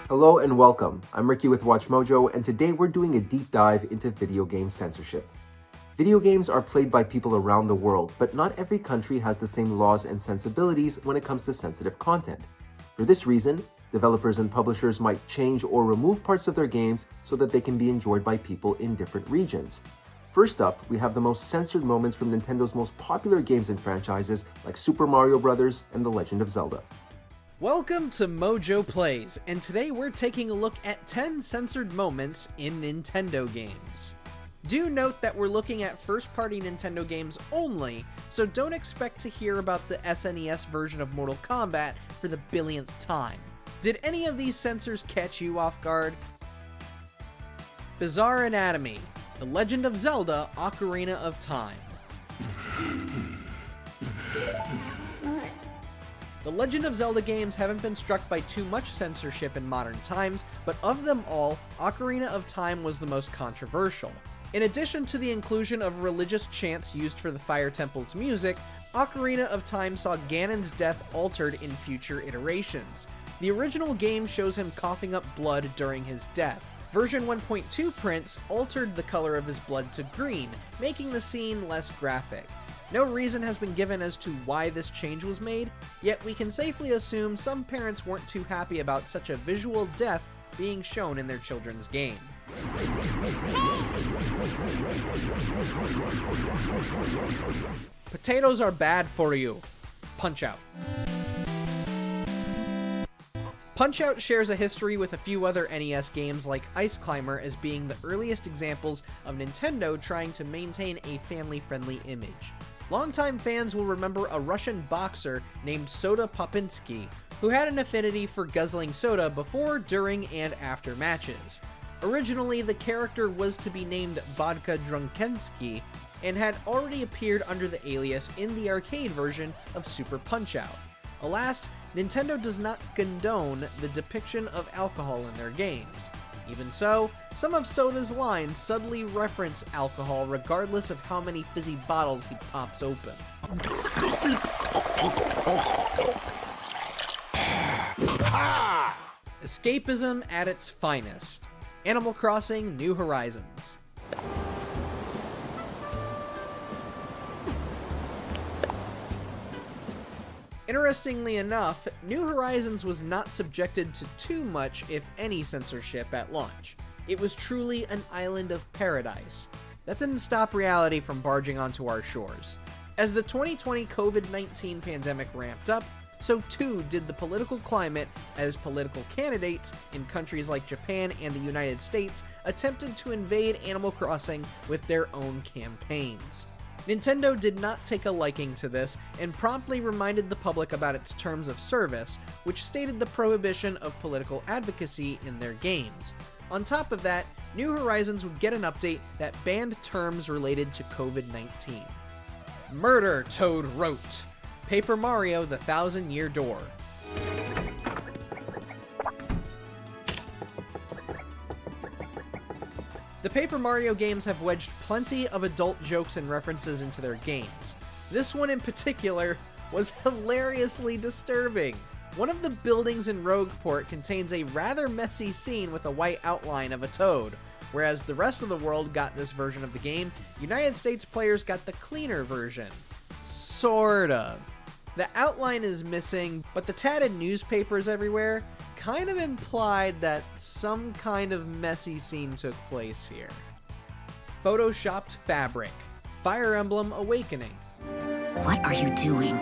Hello and welcome. I'm Ricky with Watch Mojo, and today we're doing a deep dive into video game censorship. Video games are played by people around the world, but not every country has the same laws and sensibilities when it comes to sensitive content. For this reason, developers and publishers might change or remove parts of their games so that they can be enjoyed by people in different regions. First up, we have the most censored moments from Nintendo's most popular games and franchises like Super Mario Bros. And The Legend of Zelda. Welcome to MojoPlays, and today we're taking a look at 10 censored moments in Nintendo games. Do note that we're looking at first-party Nintendo games only, so don't expect to hear about the SNES version of Mortal Kombat for the billionth time. Did any of these censors catch you off guard? Bizarre Anatomy, The Legend of Zelda, Ocarina of Time. The Legend of Zelda games haven't been struck by too much censorship in modern times, but of them all, Ocarina of Time was the most controversial. In addition to the inclusion of religious chants used for the Fire Temple's music, Ocarina of Time saw Ganon's death altered in future iterations. The original game shows him coughing up blood during his death. Version 1.2 prints altered the color of his blood to green, making the scene less graphic. No reason has been given as to why this change was made, yet we can safely assume some parents weren't too happy about such a visual death being shown in their children's game. Potatoes are bad for you. Punch-Out! Punch-Out shares a history with a few other NES games like Ice Climber as being the earliest examples of Nintendo trying to maintain a family-friendly image. Longtime fans will remember a Russian boxer named Soda Popinski, who had an affinity for guzzling soda before, during, and after matches. Originally, the character was to be named Vodka Drunkensky, and had already appeared under the alias in the arcade version of Super Punch-Out! Alas, Nintendo does not condone the depiction of alcohol in their games. Even so, some of Soda's lines subtly reference alcohol regardless of how many fizzy bottles he pops open. Escapism at its finest. Animal Crossing: New Horizons. Interestingly enough, New Horizons was not subjected to too much, if any, censorship at launch. It was truly an island of paradise. That didn't stop reality from barging onto our shores. As the 2020 COVID-19 pandemic ramped up, so too did the political climate as political candidates in countries like Japan and the United States attempted to invade Animal Crossing with their own campaigns. Nintendo did not take a liking to this and promptly reminded the public about its terms of service, which stated the prohibition of political advocacy in their games. On top of that, New Horizons would get an update that banned terms related to COVID-19. Murder, Toad wrote. Paper Mario: The Thousand-Year Door. The Paper Mario games have wedged plenty of adult jokes and references into their games. This one in particular was hilariously disturbing. One of the buildings in Rogueport contains a rather messy scene with a white outline of a toad. Whereas the rest of the world got this version of the game, United States players got the cleaner version. Sort of. The outline is missing, but the tatted newspapers everywhere kind of implied that some kind of messy scene took place here. Photoshopped fabric. Fire Emblem Awakening. What are you doing?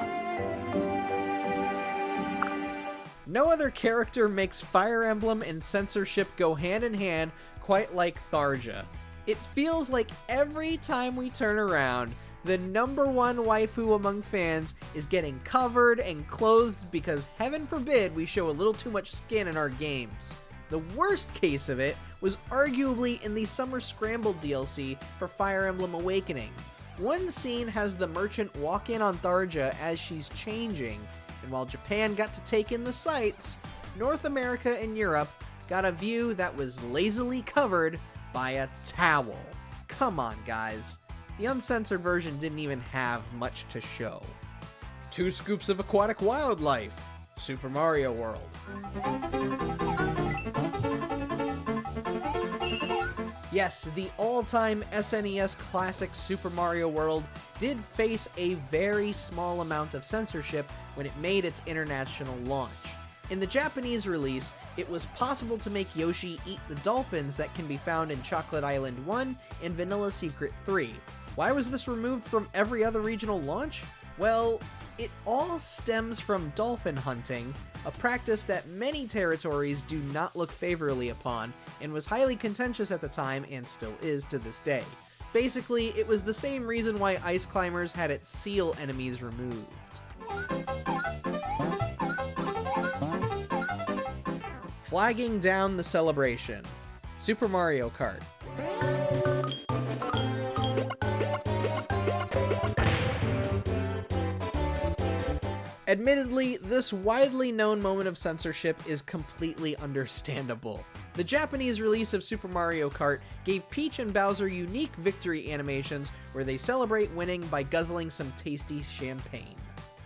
No other character makes Fire Emblem and censorship go hand in hand quite like Tharja. It feels like every time we turn around, the number one waifu among fans is getting covered and clothed because heaven forbid we show a little too much skin in our games. The worst case of it was arguably in the Summer Scramble DLC for Fire Emblem Awakening. One scene has the merchant walk in on Tharja as she's changing, and while Japan got to take in the sights, North America and Europe got a view that was lazily covered by a towel. Come on, guys. The uncensored version didn't even have much to show. 2 scoops of aquatic wildlife. Super Mario World. Yes, the all-time SNES classic Super Mario World did face a very small amount of censorship when it made its international launch. In the Japanese release, it was possible to make Yoshi eat the dolphins that can be found in Chocolate Island 1 and Vanilla Secret 3. Why was this removed from every other regional launch? Well, it all stems from dolphin hunting, a practice that many territories do not look favorably upon, and was highly contentious at the time and still is to this day. Basically, it was the same reason why Ice Climbers had its seal enemies removed. Flagging down the celebration. Super Mario Kart. Admittedly, this widely known moment of censorship is completely understandable. The Japanese release of Super Mario Kart gave Peach and Bowser unique victory animations where they celebrate winning by guzzling some tasty champagne.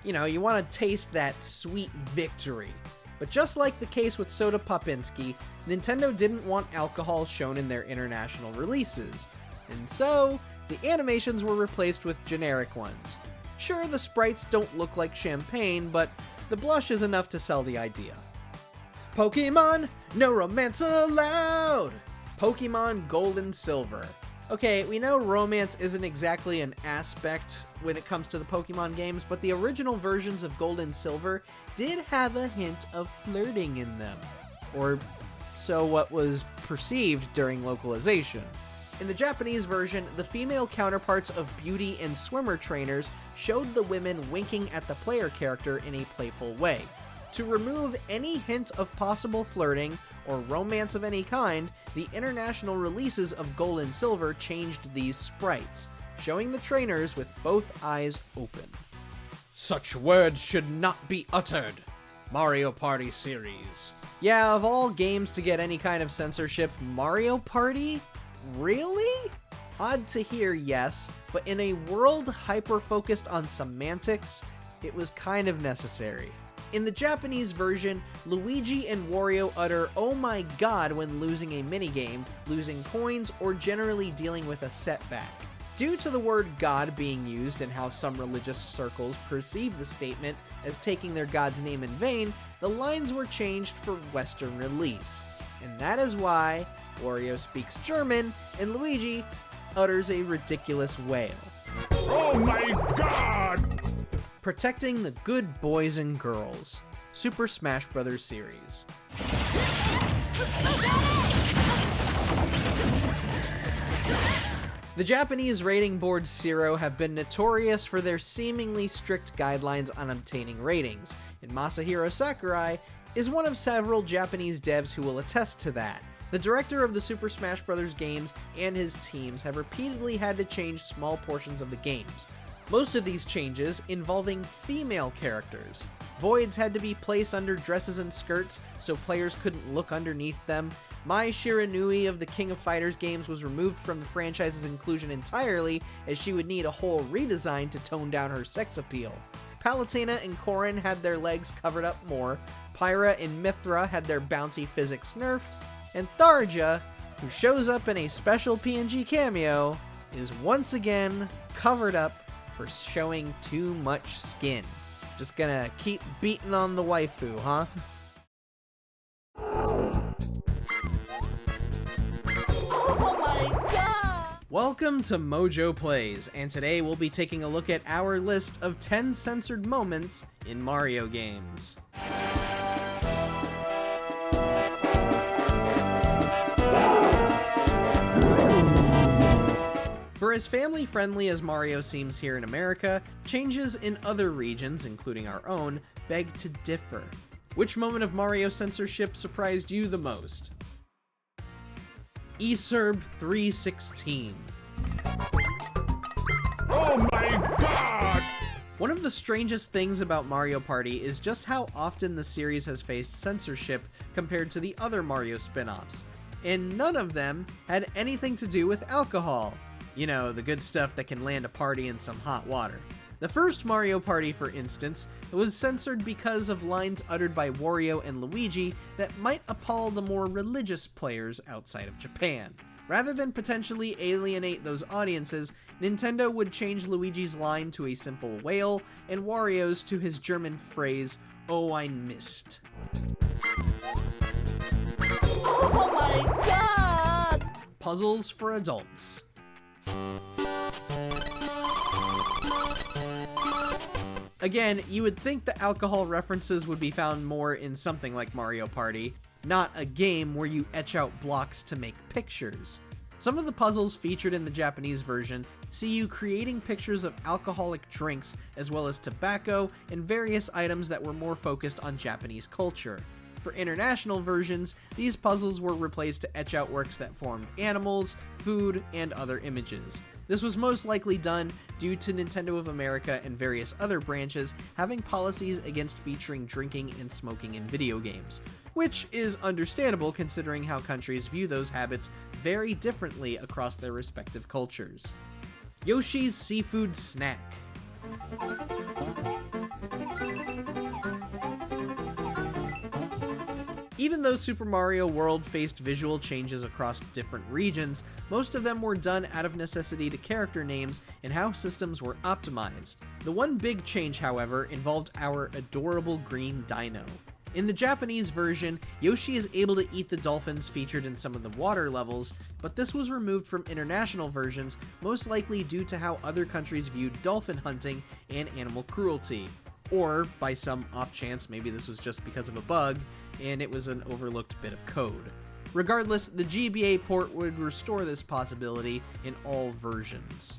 You know, you want to taste that sweet victory. But just like the case with Soda Popinski, Nintendo didn't want alcohol shown in their international releases, and so the animations were replaced with generic ones. Sure, the sprites don't look like champagne, but the blush is enough to sell the idea. Pokemon, no romance allowed! Pokemon Gold and Silver. Okay, we know romance isn't exactly an aspect when it comes to the Pokemon games, but the original versions of Gold and Silver did have a hint of flirting in them. Or so what was perceived during localization. In the Japanese version, the female counterparts of beauty and swimmer trainers showed the women winking at the player character in a playful way. To remove any hint of possible flirting or romance of any kind, the international releases of Gold and Silver changed these sprites, showing the trainers with both eyes open. Such words should not be uttered. Mario Party series. Yeah, of all games to get any kind of censorship, Mario Party? Really? Odd to hear, yes, but in a world hyper-focused on semantics, it was kind of necessary. In the Japanese version, Luigi and Wario utter "oh my god" when losing a minigame, losing coins, or generally dealing with a setback. Due to the word god being used and how some religious circles perceive the statement as taking their god's name in vain, the lines were changed for Western release. And that is why Wario speaks German, and Luigi utters a ridiculous wail. Oh my god! Protecting the good boys and girls. Super Smash Bros. Series. The Japanese rating board Zero have been notorious for their seemingly strict guidelines on obtaining ratings, and Masahiro Sakurai is one of several Japanese devs who will attest to that. The director of the Super Smash Bros. Games and his teams have repeatedly had to change small portions of the games. Most of these changes involving female characters. Voids had to be placed under dresses and skirts so players couldn't look underneath them. Mai Shiranui of the King of Fighters games was removed from the franchise's inclusion entirely, as she would need a whole redesign to tone down her sex appeal. Palutena and Corrin had their legs covered up more, Pyra and Mithra had their bouncy physics nerfed, and Tharja, who shows up in a special PNG cameo, is once again covered up for showing too much skin. Just gonna keep beating on the waifu, huh? Oh my god! Welcome to MojoPlays, and today we'll be taking a look at our list of 10 censored moments in Mario games. For as family-friendly as Mario seems here in America, changes in other regions, including our own, beg to differ. Which moment of Mario censorship surprised you the most? eSerb 316. Oh my god! One of the strangest things about Mario Party is just how often the series has faced censorship compared to the other Mario spin-offs, and none of them had anything to do with alcohol. You know, the good stuff that can land a party in some hot water. The first Mario Party, for instance, was censored because of lines uttered by Wario and Luigi that might appall the more religious players outside of Japan. Rather than potentially alienate those audiences, Nintendo would change Luigi's line to a simple wail, and Wario's to his German phrase, "Oh, ein Mist." Oh my god! Puzzles for adults. Again, you would think the alcohol references would be found more in something like Mario Party, not a game where you etch out blocks to make pictures. Some of the puzzles featured in the Japanese version see you creating pictures of alcoholic drinks as well as tobacco and various items that were more focused on Japanese culture. For international versions, these puzzles were replaced to etch out works that formed animals, food, and other images. This was most likely done due to Nintendo of America and various other branches having policies against featuring drinking and smoking in video games, which is understandable considering how countries view those habits very differently across their respective cultures. Yoshi's Seafood Snack. Even though Super Mario World faced visual changes across different regions, most of them were done out of necessity to character names and how systems were optimized. The one big change, however, involved our adorable green dino. In the Japanese version, Yoshi is able to eat the dolphins featured in some of the water levels, but this was removed from international versions, most likely due to how other countries viewed dolphin hunting and animal cruelty. Or, by some off chance, maybe this was just because of a bug, and it was an overlooked bit of code. Regardless, the GBA port would restore this possibility in all versions.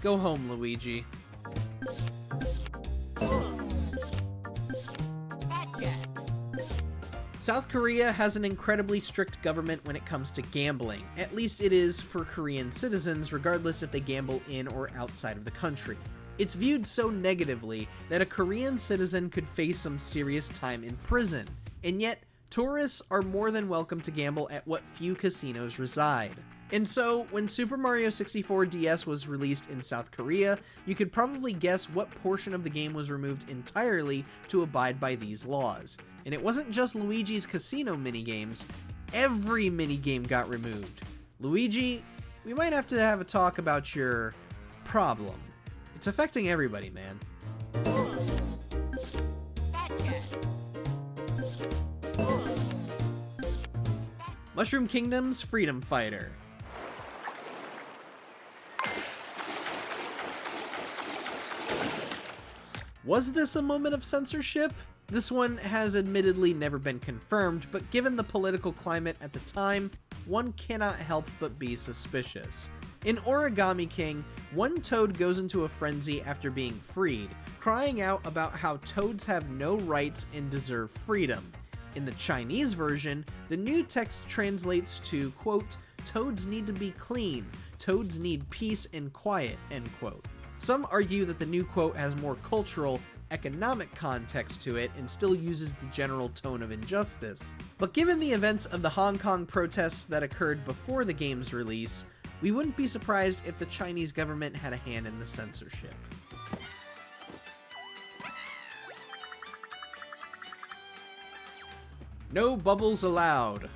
Go home, Luigi. South Korea has an incredibly strict government when it comes to gambling. At least it is for Korean citizens, regardless if they gamble in or outside of the country. It's viewed so negatively that a Korean citizen could face some serious time in prison. And yet, tourists are more than welcome to gamble at what few casinos reside. And so, when Super Mario 64 DS was released in South Korea, you could probably guess what portion of the game was removed entirely to abide by these laws. And it wasn't just Luigi's casino minigames, every minigame got removed. Luigi, we might have to have a talk about your problem. It's affecting everybody, man. Mushroom Kingdom's Freedom Fighter. Was this a moment of censorship? This one has admittedly never been confirmed, but given the political climate at the time, one cannot help but be suspicious. In Origami King, one toad goes into a frenzy after being freed, crying out about how toads have no rights and deserve freedom. In the Chinese version, the new text translates to, quote, "Toads need to be clean, toads need peace and quiet," end quote. Some argue that the new quote has more cultural, economic context to it and still uses the general tone of injustice. But given the events of the Hong Kong protests that occurred before the game's release, we wouldn't be surprised if the Chinese government had a hand in the censorship. No bubbles allowed.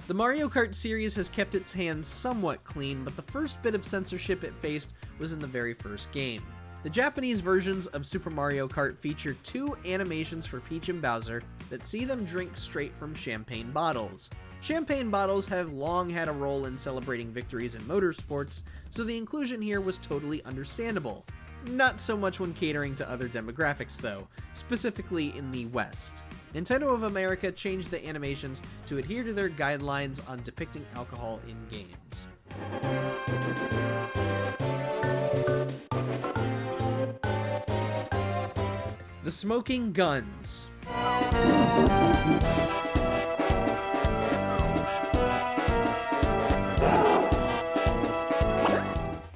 The Mario Kart series has kept its hands somewhat clean, but the first bit of censorship it faced was in the very first game. The Japanese versions of Super Mario Kart feature two animations for Peach and Bowser that see them drink straight from champagne bottles. Champagne bottles have long had a role in celebrating victories in motorsports, so the inclusion here was totally understandable. Not so much when catering to other demographics though, specifically in the West. Nintendo of America changed the animations to adhere to their guidelines on depicting alcohol in games. The Smoking Guns.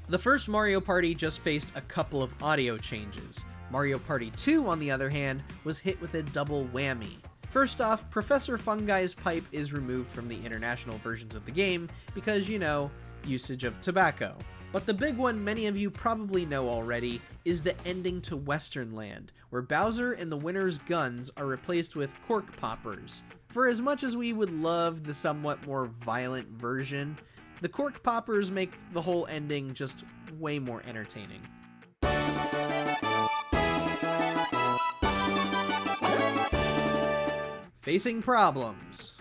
The first Mario Party just faced a couple of audio changes. Mario Party 2, on the other hand, was hit with a double whammy. First off, Professor Fungi's pipe is removed from the international versions of the game because, you know, usage of tobacco. But the big one many of you probably know already is the ending to Western Land, where Bowser and the winner's guns are replaced with cork poppers. For as much as we would love the somewhat more violent version, the cork poppers make the whole ending just way more entertaining. Facing problems.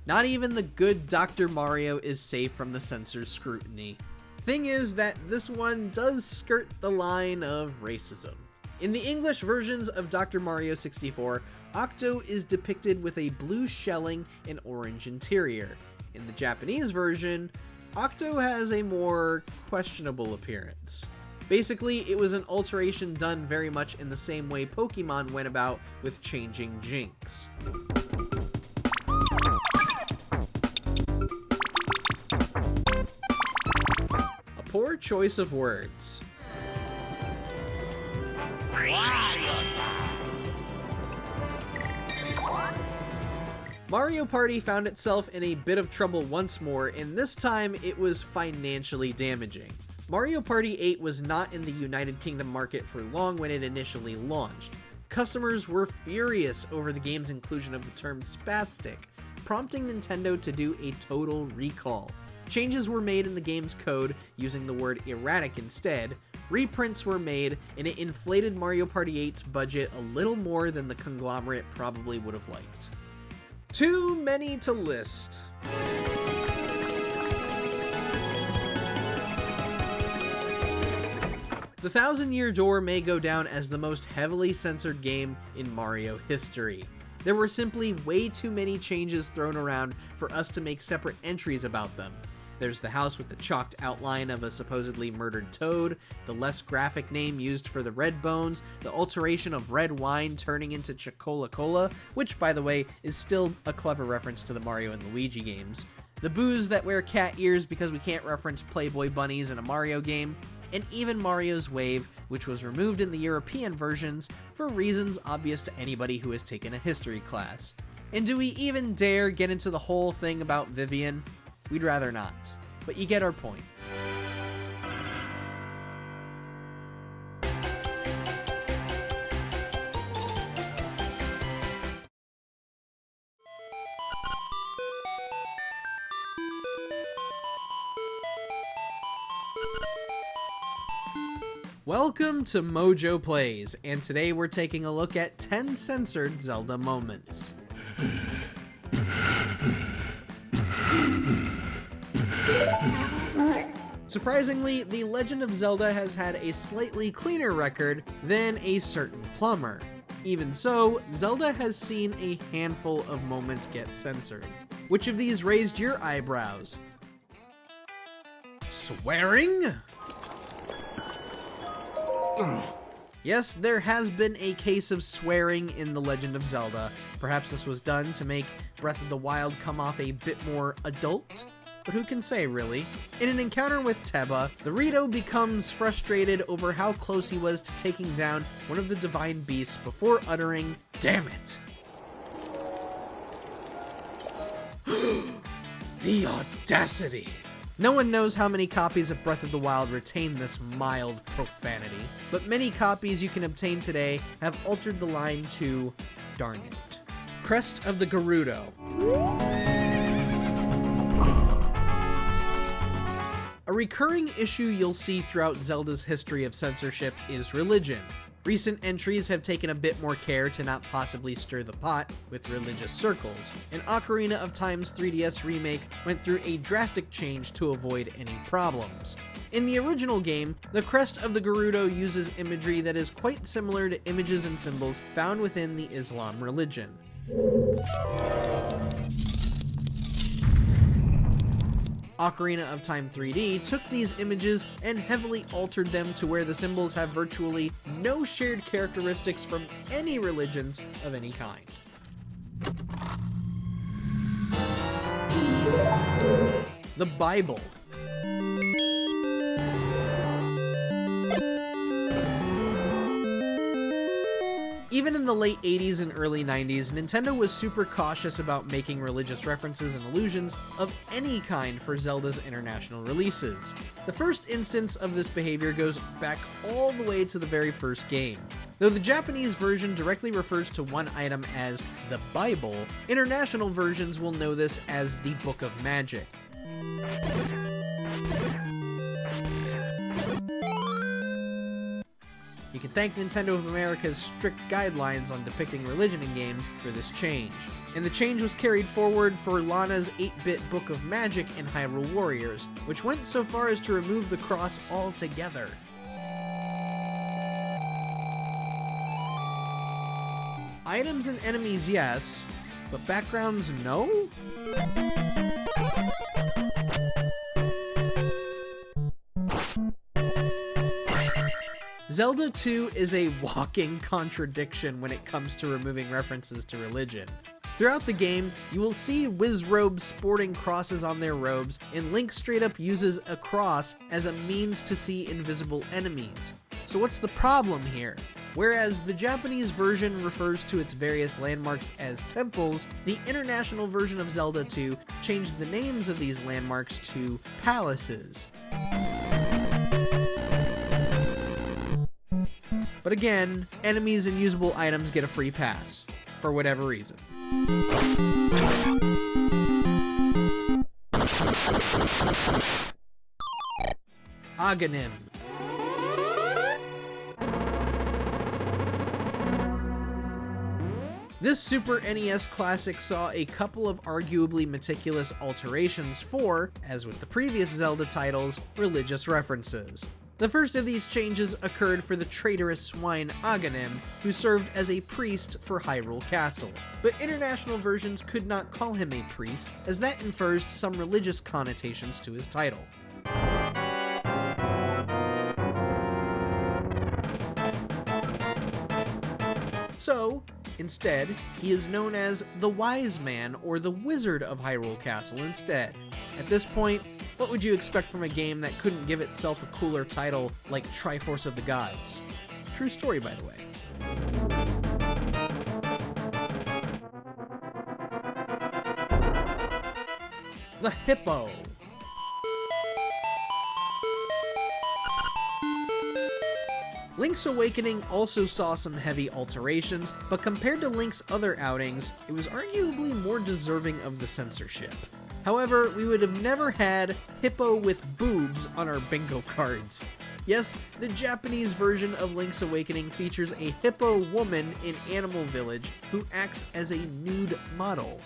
Not even the good Dr. Mario is safe from the censor's scrutiny. Thing is that this one does skirt the line of racism. In the English versions of Dr. Mario 64, Octo is depicted with a blue shelling and orange interior. In the Japanese version, Octo has a more questionable appearance. Basically, it was an alteration done very much in the same way Pokemon went about with changing Jinx. A poor choice of words. Mario Party found itself in a bit of trouble once more, and this time it was financially damaging. Mario Party 8 was not in the United Kingdom market for long when it initially launched. Customers were furious over the game's inclusion of the term spastic, prompting Nintendo to do a total recall. Changes were made in the game's code using the word erratic instead, reprints were made, and it inflated Mario Party 8's budget a little more than the conglomerate probably would have liked. Too many to list. The Thousand Year Door may go down as the most heavily censored game in Mario history. There were simply way too many changes thrown around for us to make separate entries about them. There's the house with the chalked outline of a supposedly murdered toad, the less graphic name used for the red bones, the alteration of red wine turning into Chocola-Cola, which, by the way, is still a clever reference to the Mario and Luigi games, the boos that wear cat ears because we can't reference Playboy bunnies in a Mario game, and even Mario's Wave, which was removed in the European versions for reasons obvious to anybody who has taken a history class. And do we even dare get into the whole thing about Vivian? We'd rather not, but you get our point. Welcome to MojoPlays, and today we're taking a look at 10 censored Zelda moments. Surprisingly, The Legend of Zelda has had a slightly cleaner record than a certain plumber. Even so, Zelda has seen a handful of moments get censored. Which of these raised your eyebrows? Swearing? Yes, there has been a case of swearing in The Legend of Zelda. Perhaps this was done to make Breath of the Wild come off a bit more adult? But who can say, really? In an encounter with Teba, the Rito becomes frustrated over how close he was to taking down one of the divine beasts before uttering, "Damn it!" The audacity! No one knows how many copies of Breath of the Wild retain this mild profanity, but many copies you can obtain today have altered the line to, "Darn it." Crest of the Gerudo. A recurring issue you'll see throughout Zelda's history of censorship is religion. Recent entries have taken a bit more care to not possibly stir the pot with religious circles, and Ocarina of Time's 3DS remake went through a drastic change to avoid any problems. In the original game, the Crest of the Gerudo uses imagery that is quite similar to images and symbols found within the Islam religion. Ocarina of Time 3D took these images and heavily altered them to where the symbols have virtually no shared characteristics from any religions of any kind. The Bible. Even in the late 80s and early 90s, Nintendo was super cautious about making religious references and allusions of any kind for Zelda's international releases. The first instance of this behavior goes back all the way to the very first game. Though the Japanese version directly refers to one item as the Bible, international versions will know this as the Book of Magic. You can thank Nintendo of America's strict guidelines on depicting religion in games for this change. And the change was carried forward for Lana's 8-bit Book of Magic in Hyrule Warriors, which went so far as to remove the cross altogether. Items and enemies, yes, but backgrounds, no? Zelda 2 is a walking contradiction when it comes to removing references to religion. Throughout the game, you will see Wizrobes sporting crosses on their robes, and Link straight up uses a cross as a means to see invisible enemies. So what's the problem here? Whereas the Japanese version refers to its various landmarks as temples, the international version of Zelda 2 changed the names of these landmarks to palaces. But again, enemies and usable items get a free pass, for whatever reason. Aghanim. This Super NES classic saw a couple of arguably meticulous alterations for, as with the previous Zelda titles, religious references. The first of these changes occurred for the traitorous swine Aghanim, who served as a priest for Hyrule Castle. But international versions could not call him a priest, as that infers some religious connotations to his title. So, instead, he is known as the Wise Man or the Wizard of Hyrule Castle instead. At this point, what would you expect from a game that couldn't give itself a cooler title like Triforce of the Gods? True story, by the way. The hippo. Link's Awakening also saw some heavy alterations, but compared to Link's other outings, it was arguably more deserving of the censorship. However, we would have never had hippo with boobs on our bingo cards. Yes, the Japanese version of Link's Awakening features a hippo woman in Animal Village who acts as a nude model.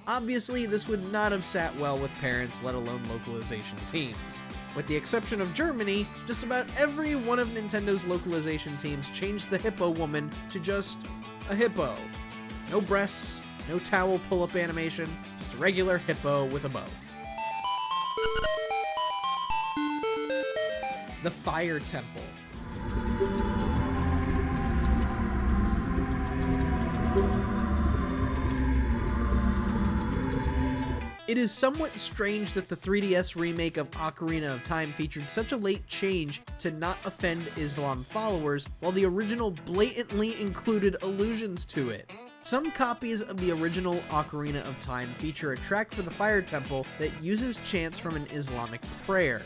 Obviously, this would not have sat well with parents, let alone localization teams. With the exception of Germany, just about every one of Nintendo's localization teams changed the hippo woman to just a hippo. No breasts, no towel pull-up animation, just a regular hippo with a bow. The Fire Temple. It is somewhat strange that the 3DS remake of Ocarina of Time featured such a late change to not offend Islam followers, while the original blatantly included allusions to it. Some copies of the original Ocarina of Time feature a track for the Fire Temple that uses chants from an Islamic prayer.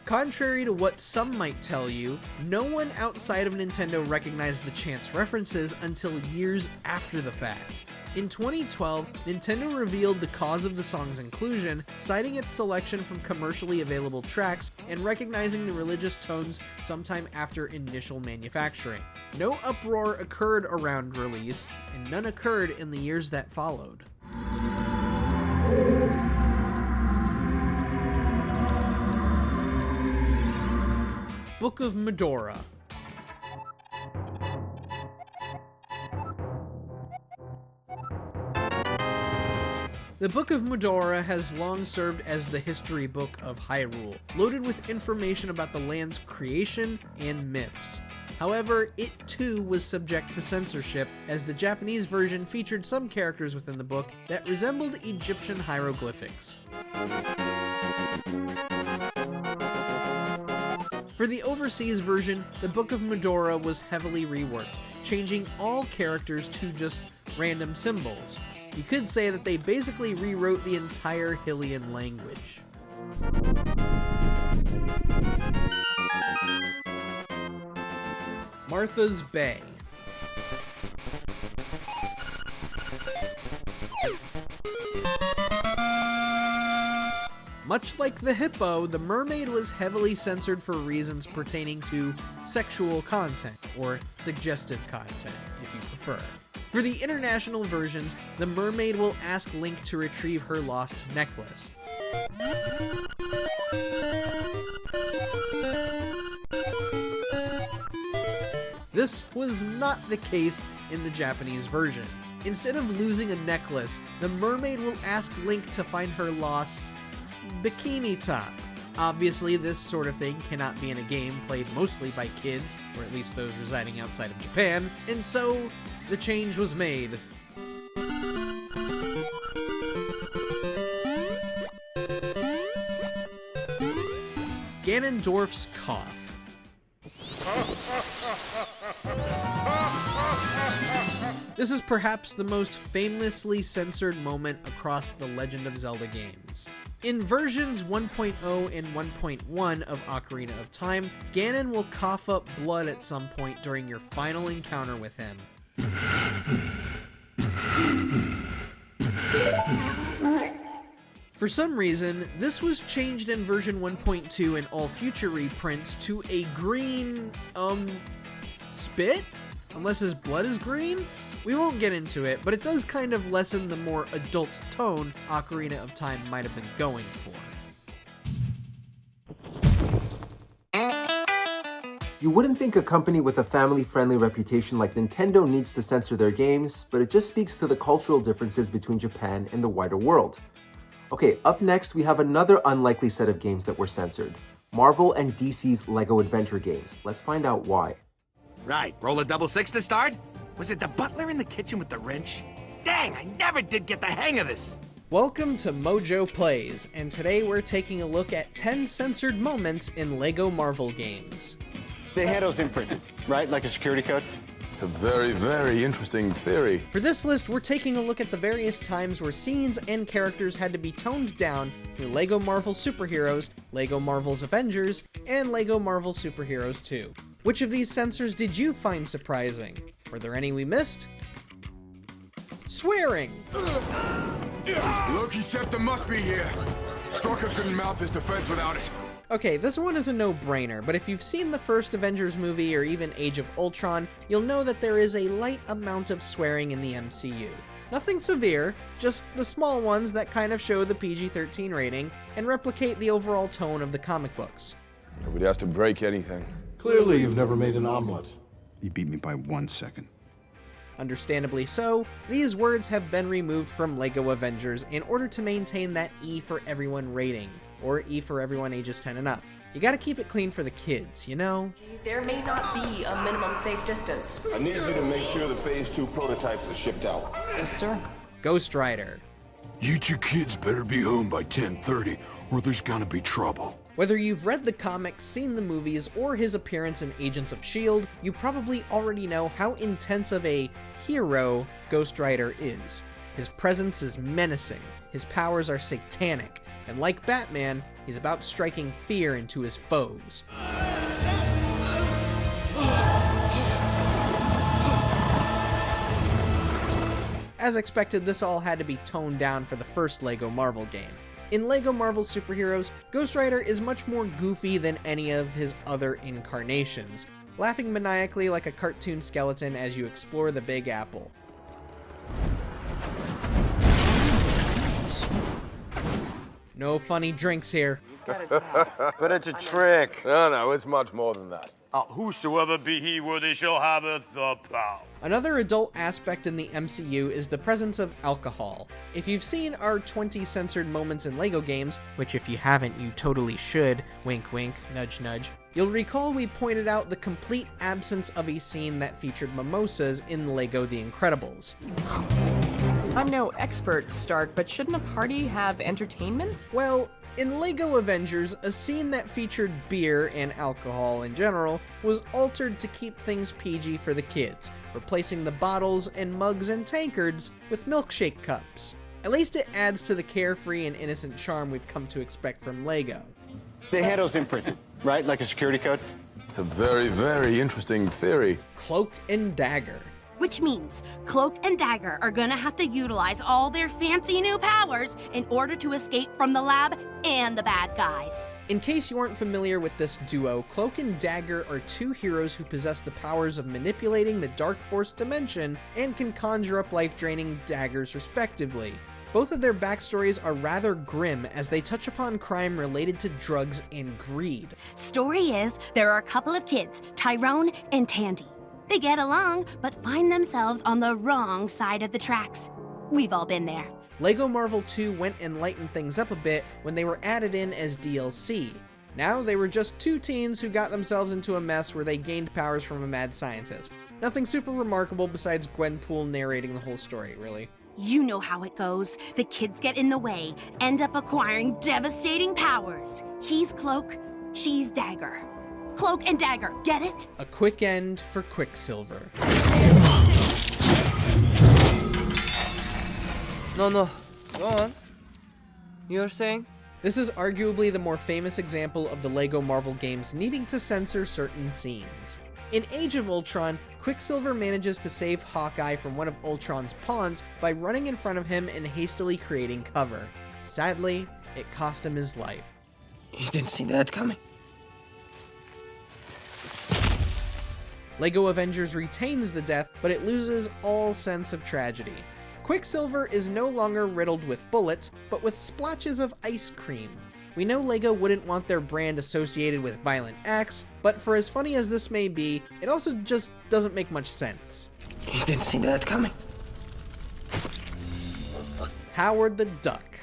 Contrary to what some might tell you, no one outside of Nintendo recognized the chant's references until years after the fact. In 2012, Nintendo revealed the cause of the song's inclusion, citing its selection from commercially available tracks and recognizing the religious tones sometime after initial manufacturing. No uproar occurred around release, and none occurred in the years that followed. Book of Mudora. The Book of Mudora has long served as the history book of Hyrule, loaded with information about the land's creation and myths. However, it too was subject to censorship, as the Japanese version featured some characters within the book that resembled Egyptian hieroglyphics. For the overseas version, the Book of Mudora was heavily reworked, changing all characters to just random symbols. You could say that they basically rewrote the entire Hylian language. Martha's Bay. Much like the hippo, the mermaid was heavily censored for reasons pertaining to sexual content, or suggestive content, if you prefer. For the international versions, the mermaid will ask Link to retrieve her lost necklace. This was not the case in the Japanese version. Instead of losing a necklace, the mermaid will ask Link to find her lost bikini top. Obviously, this sort of thing cannot be in a game played mostly by kids, or at least those residing outside of Japan, and so the change was made. Ganondorf's cough. This is perhaps the most famously censored moment across the Legend of Zelda games. In versions 1.0 and 1.1 of Ocarina of Time, Ganon will cough up blood at some point during your final encounter with him. For some reason, this was changed in version 1.2 and all future reprints to a green, spit? Unless his blood is green? We won't get into it, but it does kind of lessen the more adult tone Ocarina of Time might have been going for. You wouldn't think a company with a family-friendly reputation like Nintendo needs to censor their games, but it just speaks to the cultural differences between Japan and the wider world. Okay, up next we have another unlikely set of games that were censored. Marvel and DC's LEGO adventure games. Let's find out why. Right, roll a double six to start? Was it the butler in the kitchen with the wrench? Dang, I never did get the hang of this! Welcome to MojoPlays, and today we're taking a look at 10 censored moments in LEGO Marvel games. The handle's imprinted, right? Like a security code? It's a very, very interesting theory. For this list, we're taking a look at the various times where scenes and characters had to be toned down through LEGO Marvel Superheroes, LEGO Marvel's Avengers, and LEGO Marvel Superheroes 2. Which of these censors did you find surprising? Were there any we missed? Swearing! Loki Septim must be here. Strucker couldn't mount his defense without it. Okay, this one is a no-brainer, but if you've seen the first Avengers movie or even Age of Ultron, you'll know that there is a light amount of swearing in the MCU. Nothing severe, just the small ones that kind of show the PG-13 rating and replicate the overall tone of the comic books. Nobody has to break anything. Clearly, you've never made an omelet. You beat me by 1 second. Understandably so, these words have been removed from LEGO Avengers in order to maintain that E for everyone rating, or E for everyone ages 10 and up. You gotta keep it clean for the kids, you know? There may not be a minimum safe distance. I need you to make sure the Phase 2 prototypes are shipped out. Yes, sir. Ghost Rider. You two kids better be home by 10:30, or there's gonna be trouble. Whether you've read the comics, seen the movies, or his appearance in Agents of S.H.I.E.L.D., you probably already know how intense of a hero Ghost Rider is. His presence is menacing, his powers are satanic, and like Batman, he's about striking fear into his foes. As expected, this all had to be toned down for the first LEGO Marvel game. In LEGO Marvel Superheroes, Ghost Rider is much more goofy than any of his other incarnations, laughing maniacally like a cartoon skeleton as you explore the Big Apple. No funny drinks here. But it's a trick. No, it's much more than that. Whosoever be he, worthy shall have the power. Another adult aspect in the MCU is the presence of alcohol. If you've seen our 20 censored moments in LEGO games, which if you haven't, you totally should, wink wink, nudge nudge, You'll recall we pointed out the complete absence of a scene that featured mimosas in LEGO The Incredibles. I'm no expert, Stark, but shouldn't a party have entertainment? Well, in LEGO Avengers, a scene that featured beer and alcohol in general was altered to keep things PG for the kids, replacing the bottles and mugs and tankards with milkshake cups. At least it adds to the carefree and innocent charm we've come to expect from LEGO. The handle's imprinted, right? Like a security code? It's a very, very interesting theory. Cloak and dagger. Which means Cloak and Dagger are gonna have to utilize all their fancy new powers in order to escape from the lab and the bad guys. In case you aren't familiar with this duo, Cloak and Dagger are two heroes who possess the powers of manipulating the Dark Force dimension and can conjure up life-draining daggers respectively. Both of their backstories are rather grim as they touch upon crime related to drugs and greed. Story is, there are a couple of kids, Tyrone and Tandy. They get along, but find themselves on the wrong side of the tracks. We've all been there. LEGO Marvel 2 went and lightened things up a bit when they were added in as DLC. Now they were just two teens who got themselves into a mess where they gained powers from a mad scientist. Nothing super remarkable besides Gwenpool narrating the whole story, really. You know how it goes. The kids get in the way, end up acquiring devastating powers. He's Cloak, she's Dagger. Cloak and Dagger, get it? A quick end for Quicksilver. No, go on. You're saying? This is arguably the more famous example of the LEGO Marvel games needing to censor certain scenes. In Age of Ultron, Quicksilver manages to save Hawkeye from one of Ultron's pawns by running in front of him and hastily creating cover. Sadly, it cost him his life. You didn't see that coming. LEGO Avengers retains the death, but it loses all sense of tragedy. Quicksilver is no longer riddled with bullets, but with splotches of ice cream. We know LEGO wouldn't want their brand associated with violent acts, but for as funny as this may be, it also just doesn't make much sense. You didn't see that coming. Howard the Duck.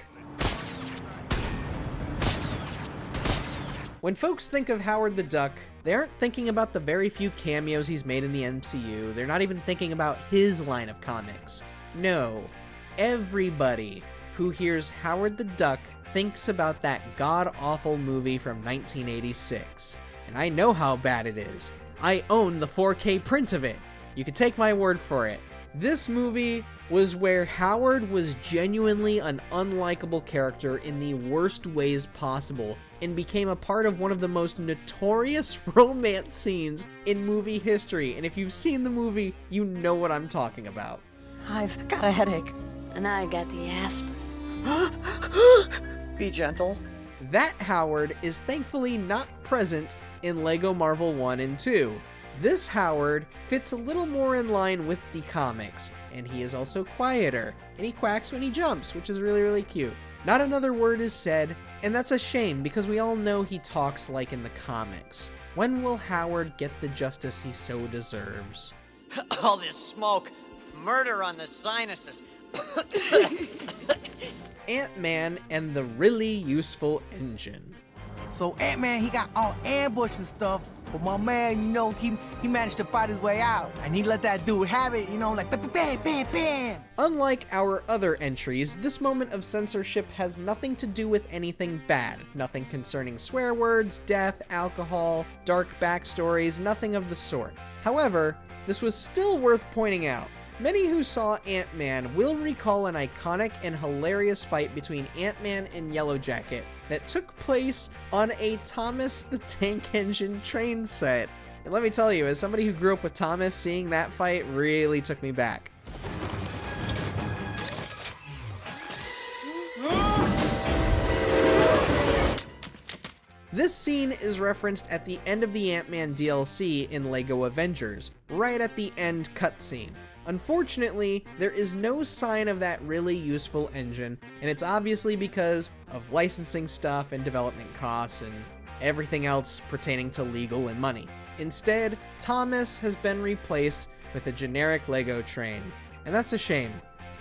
When folks think of Howard the Duck, they aren't thinking about the very few cameos he's made in the MCU, they're not even thinking about his line of comics. No, everybody who hears Howard the Duck thinks about that god-awful movie from 1986. And I know how bad it is. I own the 4K print of it. You can take my word for it. This movie was where Howard was genuinely an unlikable character in the worst ways possible and became a part of one of the most notorious romance scenes in movie history. And if you've seen the movie, you know what I'm talking about. I've got a headache. And I got the aspirin. Be gentle. That Howard is thankfully not present in LEGO Marvel 1 and 2. This Howard fits a little more in line with the comics, and he is also quieter, and he quacks when he jumps, which is really, really cute. Not another word is said, and that's a shame because we all know he talks like in the comics. When will Howard get the justice he so deserves? All this smoke, murder on the sinuses. Ant-Man and the really useful engine. So Ant-Man, he got all ambushed and stuff, but my man, you know, he managed to fight his way out, and he let that dude have it, you know, like bam, bam, bam, bam. Unlike our other entries, this moment of censorship has nothing to do with anything bad. Nothing concerning swear words, death, alcohol, dark backstories, nothing of the sort. However, this was still worth pointing out. Many who saw Ant-Man will recall an iconic and hilarious fight between Ant-Man and Yellowjacket that took place on a Thomas the Tank Engine train set. And let me tell you, as somebody who grew up with Thomas, seeing that fight really took me back. This scene is referenced at the end of the Ant-Man DLC in LEGO Avengers, right at the end cutscene. Unfortunately, there is no sign of that really useful engine, and it's obviously because of licensing stuff and development costs and everything else pertaining to legal and money. Instead, Thomas has been replaced with a generic LEGO train, and that's a shame.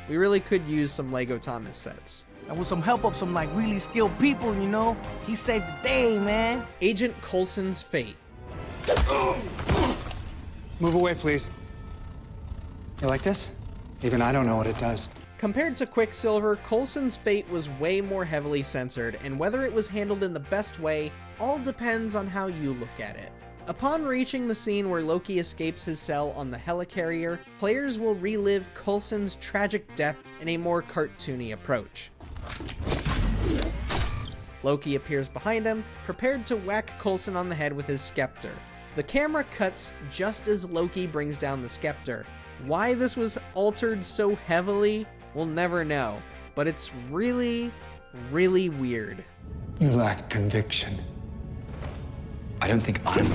We really could use some LEGO Thomas sets. And with some help of some like really skilled people, you know, he saved the day, man. Agent Coulson's fate. Move away, please. You like this? Even I don't know what it does. Compared to Quicksilver, Coulson's fate was way more heavily censored, and whether it was handled in the best way all depends on how you look at it. Upon reaching the scene where Loki escapes his cell on the helicarrier, players will relive Coulson's tragic death in a more cartoony approach. Loki appears behind him, prepared to whack Coulson on the head with his scepter. The camera cuts just as Loki brings down the scepter. Why this was altered so heavily, we'll never know, but it's really, really weird. You lack conviction. I don't think I'm...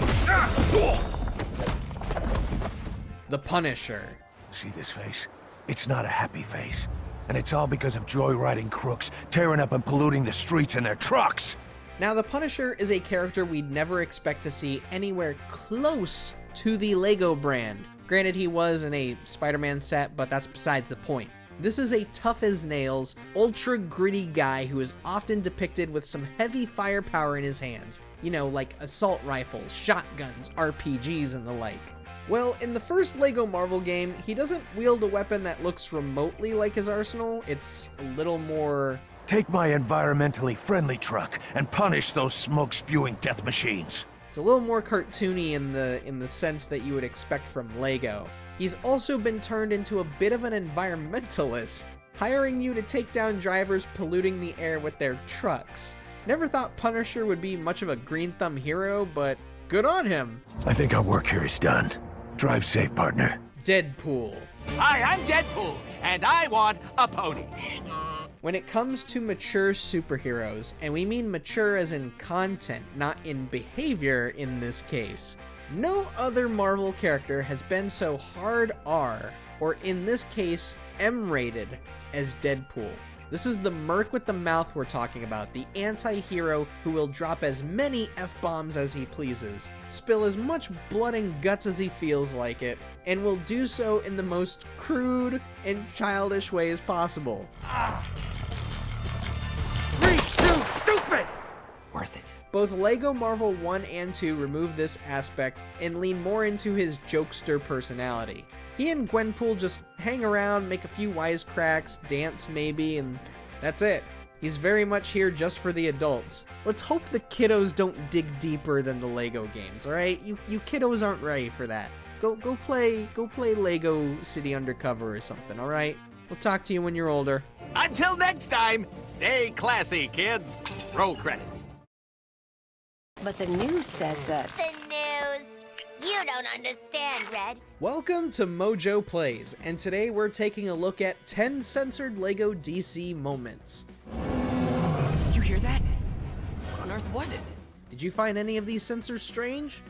The Punisher. See this face? It's not a happy face. And it's all because of joyriding crooks, tearing up and polluting the streets in their trucks. Now, the Punisher is a character we'd never expect to see anywhere close to the Lego brand. Granted, he was in a Spider-Man set, but that's besides the point. This is a tough-as-nails, ultra-gritty guy who is often depicted with some heavy firepower in his hands. You know, like assault rifles, shotguns, RPGs, and the like. Well, in the first LEGO Marvel game, he doesn't wield a weapon that looks remotely like his arsenal. It's a little more... Take my environmentally friendly truck and punish those smoke-spewing death machines. It's a little more cartoony in the sense that you would expect from LEGO. He's also been turned into a bit of an environmentalist, hiring you to take down drivers polluting the air with their trucks. Never thought Punisher would be much of a green thumb hero, but good on him. I think our work here is done. Drive safe, partner. Deadpool. Hi, I'm Deadpool, and I want a pony. When it comes to mature superheroes, and we mean mature as in content, not in behavior in this case, no other Marvel character has been so hard R, or in this case, M-rated, as Deadpool. This is the merc with the mouth we're talking about, the anti-hero who will drop as many F-bombs as he pleases, spill as much blood and guts as he feels like it, and will do so in the most crude and childish ways possible. Reach too stupid! Worth it. Both LEGO Marvel 1 and 2 remove this aspect and lean more into his jokester personality. He and Gwenpool just hang around, make a few wisecracks, dance maybe, and that's it. He's very much here just for the adults. Let's hope the kiddos don't dig deeper than the LEGO games, alright? You kiddos aren't ready for that. Go play LEGO City Undercover or something, alright? We'll talk to you when you're older. Until next time, stay classy, kids. Roll credits. But the news says that... The news! You don't understand, Red. Welcome to MojoPlays, and today we're taking a look at 10 censored LEGO DC moments. Did you hear that? What on earth was it? Did you find any of these censors strange?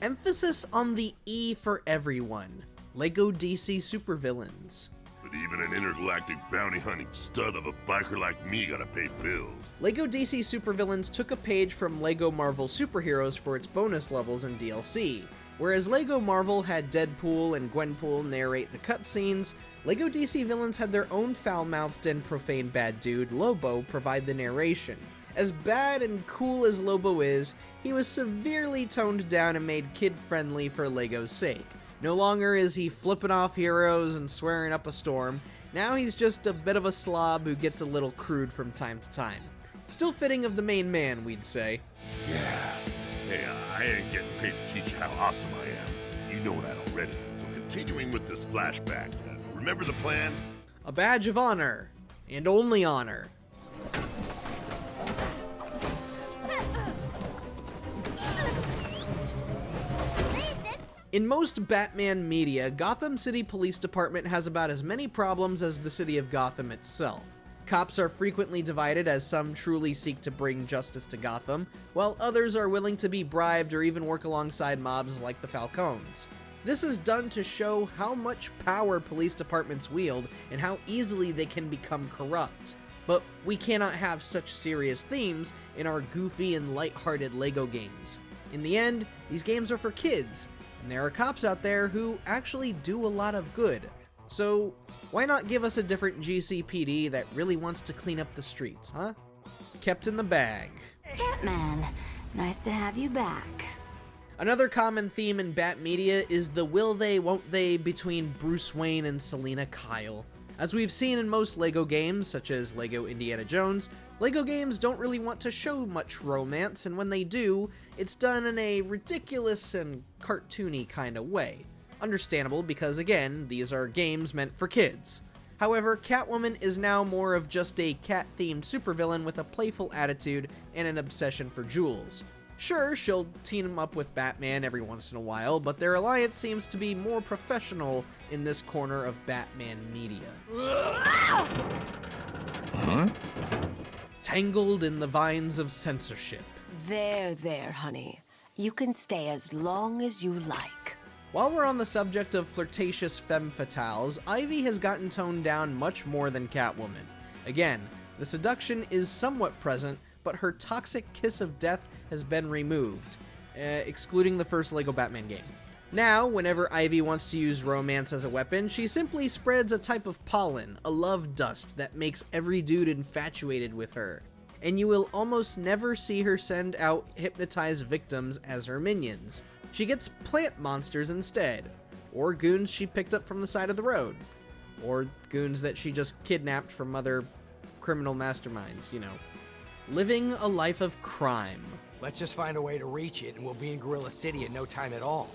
Emphasis on the E for everyone. LEGO DC supervillains. But even an intergalactic bounty-hunting stud of a biker like me gotta pay bills. LEGO DC supervillains took a page from LEGO Marvel superheroes for its bonus levels and DLC. Whereas LEGO Marvel had Deadpool and Gwenpool narrate the cutscenes, LEGO DC villains had their own foul-mouthed and profane bad dude, Lobo, provide the narration. As bad and cool as Lobo is, he was severely toned down and made kid-friendly for LEGO's sake. No longer is he flipping off heroes and swearing up a storm, now he's just a bit of a slob who gets a little crude from time to time. Still fitting of the main man, we'd say. Yeah. Hey, I ain't getting paid to teach you how awesome I am. You know that already. So continuing with this flashback, remember the plan? A badge of honor. And only honor. In most Batman media, Gotham City Police Department has about as many problems as the city of Gotham itself. Cops are frequently divided as some truly seek to bring justice to Gotham, while others are willing to be bribed or even work alongside mobs like the Falcones. This is done to show how much power police departments wield and how easily they can become corrupt. But we cannot have such serious themes in our goofy and lighthearted LEGO games. In the end, these games are for kids, and there are cops out there who actually do a lot of good. So why not give us a different GCPD that really wants to clean up the streets, huh? Kept in the bag. Catman, Nice to have you back. Another common theme in Bat Media is the will they, won't they between Bruce Wayne and Selina Kyle. As we've seen in most LEGO games, such as LEGO Indiana Jones, LEGO games don't really want to show much romance, and when they do, it's done in a ridiculous and cartoony kind of way. Understandable because, again, these are games meant for kids. However, Catwoman is now more of just a cat-themed supervillain with a playful attitude and an obsession for jewels. Sure, she'll team up with Batman every once in a while, but their alliance seems to be more professional in this corner of Batman media. Huh? Tangled in the vines of censorship. There, honey. You can stay as long as you like. While we're on the subject of flirtatious femme fatales, Ivy has gotten toned down much more than Catwoman. Again, the seduction is somewhat present, but her toxic kiss of death has been removed, excluding the first LEGO Batman game. Now, whenever Ivy wants to use romance as a weapon, she simply spreads a type of pollen, a love dust that makes every dude infatuated with her. And you will almost never see her send out hypnotized victims as her minions. She gets plant monsters instead, or goons she picked up from the side of the road, or goons that she just kidnapped from other criminal masterminds, you know. Living a life of crime. Let's just find a way to reach it and we'll be in Gorilla City in no time at all.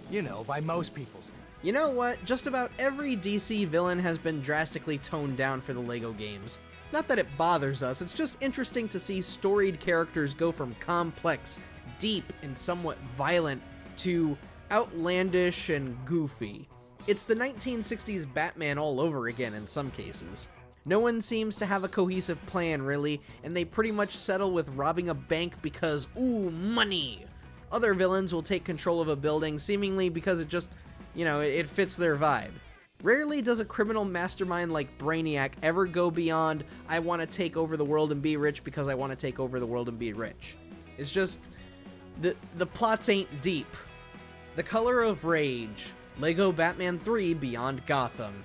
You know, by most people's. You know what? Just about every DC villain has been drastically toned down for the LEGO games. Not that it bothers us, it's just interesting to see storied characters go from complex, deep, and somewhat violent to outlandish and goofy. It's the 1960s Batman all over again in some cases. No one seems to have a cohesive plan, really, and they pretty much settle with robbing a bank because, ooh, money! Other villains will take control of a building seemingly because it just, you know, it fits their vibe. Rarely does a criminal mastermind like Brainiac ever go beyond, I want to take over the world and be rich because I want to take over the world and be rich. It's just, the plots ain't deep. The Color of Rage, LEGO Batman 3 Beyond Gotham.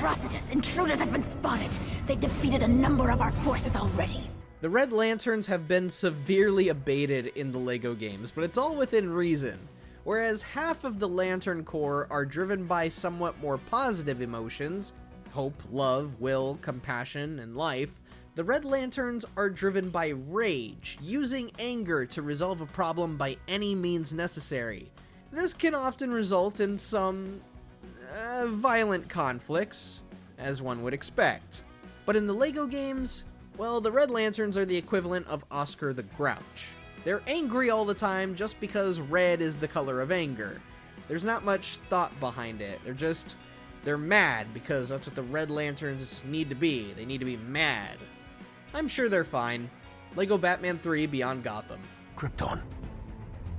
Atrocitus! Intruders have been spotted. They've defeated a number of our forces already. The Red Lanterns have been severely abated in the LEGO games, but it's all within reason. Whereas half of the Lantern Corps are driven by somewhat more positive emotions, hope, love, will, compassion, and life, the Red Lanterns are driven by rage, using anger to resolve a problem by any means necessary. This can often result in some violent conflicts, as one would expect. But in the LEGO games, well, the Red Lanterns are the equivalent of Oscar the Grouch. They're angry all the time just because red is the color of anger. There's not much thought behind it. They're mad because that's what the Red Lanterns need to be. They need to be mad. I'm sure they're fine. LEGO Batman 3 Beyond Gotham. Krypton,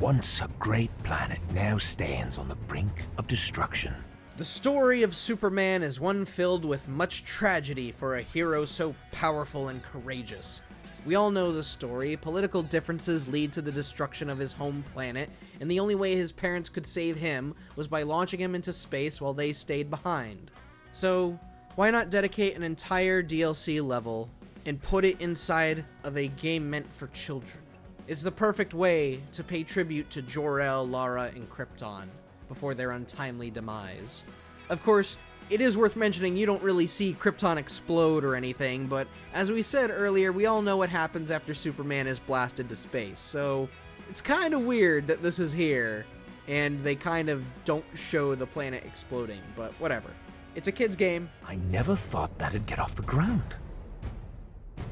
once a great planet, now stands on the brink of destruction. The story of Superman is one filled with much tragedy for a hero so powerful and courageous. We all know the story. Political differences lead to the destruction of his home planet, and the only way his parents could save him was by launching him into space while they stayed behind. So, why not dedicate an entire DLC level and put it inside of a game meant for children? It's the perfect way to pay tribute to Jor-El, Lara, and Krypton before their untimely demise. Of course, it is worth mentioning you don't really see Krypton explode or anything, but as we said earlier, we all know what happens after Superman is blasted to space, so it's kind of weird that this is here, and they kind of don't show the planet exploding, but whatever. It's a kid's game. I never thought that'd get off the ground.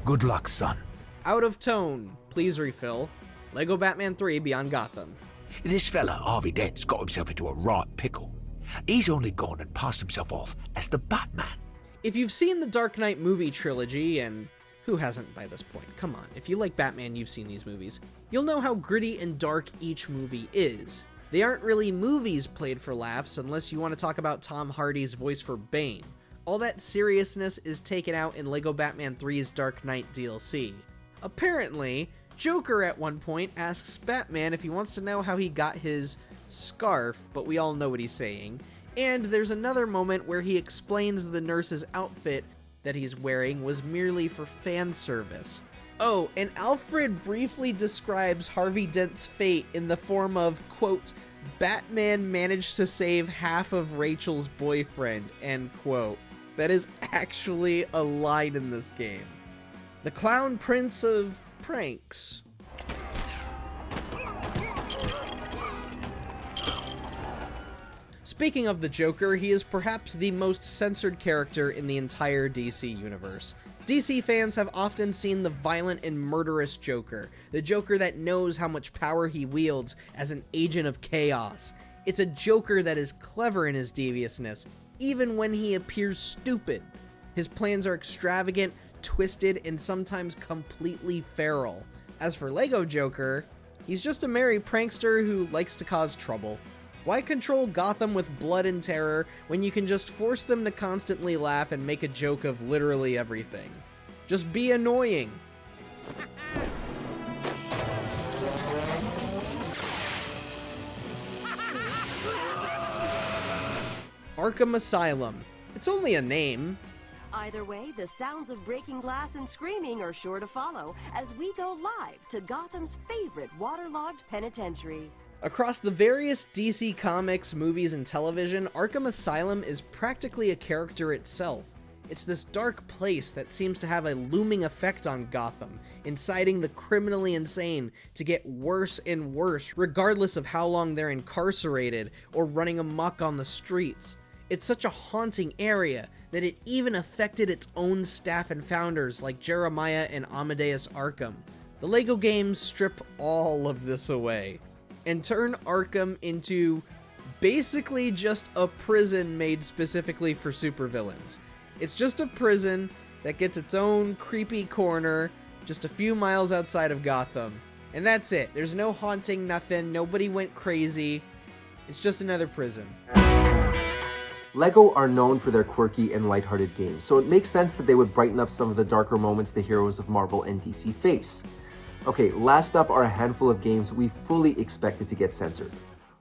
Good luck, son. Out of tone. Please refill. LEGO Batman 3 Beyond Gotham. This fella, Harvey Dent's got himself into a right pickle. He's only gone and passed himself off as the Batman. If you've seen the Dark Knight movie trilogy, and who hasn't by this point? Come on, if you like Batman, you've seen these movies. You'll know how gritty and dark each movie is. They aren't really movies played for laughs unless you want to talk about Tom Hardy's voice for Bane. All that seriousness is taken out in LEGO Batman 3's Dark Knight DLC. Apparently, Joker at one point asks Batman if he wants to know how he got his scarf, but we all know what he's saying. And there's another moment where he explains the nurse's outfit that he's wearing was merely for fan service. Oh, and Alfred briefly describes Harvey Dent's fate in the form of, quote, Batman managed to save half of Rachel's boyfriend, end quote. That is actually a line in this game. The Clown Prince of Pranks. Speaking of the Joker, he is perhaps the most censored character in the entire DC universe. DC fans have often seen the violent and murderous Joker, the Joker that knows how much power he wields as an agent of chaos. It's a Joker that is clever in his deviousness, even when he appears stupid. His plans are extravagant, twisted, and sometimes completely feral. As for Lego Joker, he's just a merry prankster who likes to cause trouble. Why control Gotham with blood and terror when you can just force them to constantly laugh and make a joke of literally everything? Just be annoying. Arkham Asylum. It's only a name. Either way, the sounds of breaking glass and screaming are sure to follow as we go live to Gotham's favorite waterlogged penitentiary. Across the various DC comics, movies, and television, Arkham Asylum is practically a character itself. It's this dark place that seems to have a looming effect on Gotham, inciting the criminally insane to get worse and worse, regardless of how long they're incarcerated or running amok on the streets. It's such a haunting area that it even affected its own staff and founders like Jeremiah and Amadeus Arkham. The LEGO games strip all of this away and turn Arkham into basically just a prison made specifically for supervillains. It's just a prison that gets its own creepy corner just a few miles outside of Gotham. And that's it. There's no haunting, nothing. Nobody went crazy. It's just another prison. LEGO are known for their quirky and lighthearted games, so it makes sense that they would brighten up some of the darker moments the heroes of Marvel and DC face. Okay, last up are a handful of games we fully expected to get censored.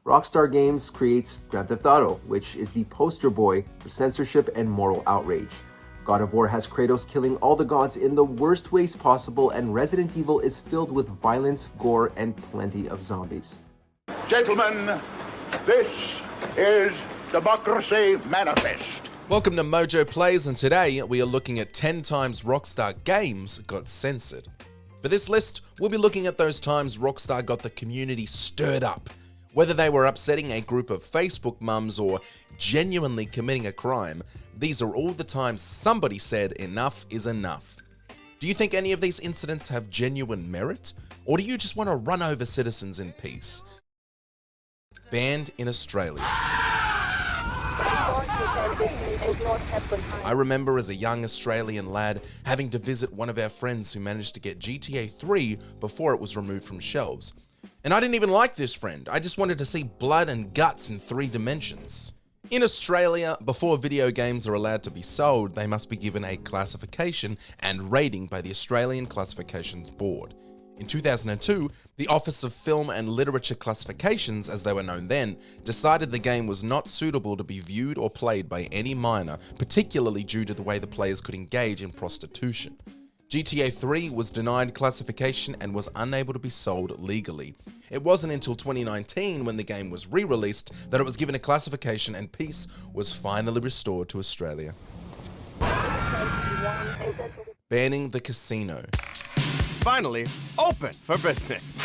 Rockstar Games creates Grand Theft Auto, which is the poster boy for censorship and moral outrage. God of War has Kratos killing all the gods in the worst ways possible, and Resident Evil is filled with violence, gore, and plenty of zombies. Gentlemen, this is Democracy Manifest. Welcome to MojoPlays, and today we are looking at 10 times Rockstar Games got censored. For this list, we'll be looking at those times Rockstar got the community stirred up, whether they were upsetting a group of Facebook mums or genuinely committing a crime. These are all the times somebody said enough is enough. Do you think any of these incidents have genuine merit, or do you just want to run over citizens in peace? Banned in Australia. I remember as a young Australian lad having to visit one of our friends who managed to get GTA 3 before it was removed from shelves. And I didn't even like this friend, I just wanted to see blood and guts in 3 dimensions. In Australia, before video games are allowed to be sold, they must be given a classification and rating by the Australian Classifications Board. In 2002, the Office of Film and Literature Classifications, as they were known then, decided the game was not suitable to be viewed or played by any minor, particularly due to the way the players could engage in prostitution. GTA 3 was denied classification and was unable to be sold legally. It wasn't until 2019, when the game was re-released, that it was given a classification and peace was finally restored to Australia. Banning the casino. Finally, open for business.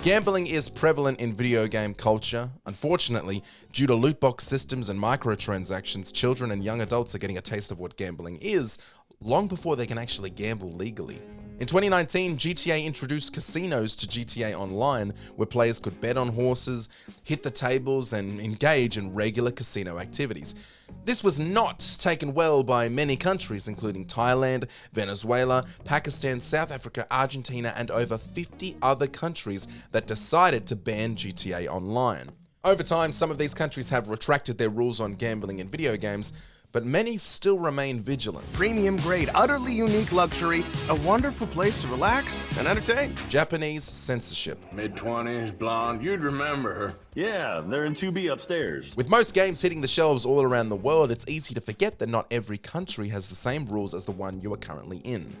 Gambling is prevalent in video game culture. Unfortunately, due to loot box systems and microtransactions, children and young adults are getting a taste of what gambling is long before they can actually gamble legally. In 2019, GTA introduced casinos to GTA Online, where players could bet on horses, hit the tables, and engage in regular casino activities. This was not taken well by many countries, including Thailand, Venezuela, Pakistan, South Africa, Argentina, and over 50 other countries that decided to ban GTA Online. Over time, some of these countries have retracted their rules on gambling in video games, but many still remain vigilant. Premium grade, utterly unique luxury, a wonderful place to relax and entertain. Japanese censorship. Mid-20s, blonde, you'd remember her. Yeah, they're in 2B upstairs. With most games hitting the shelves all around the world, it's easy to forget that not every country has the same rules as the one you are currently in.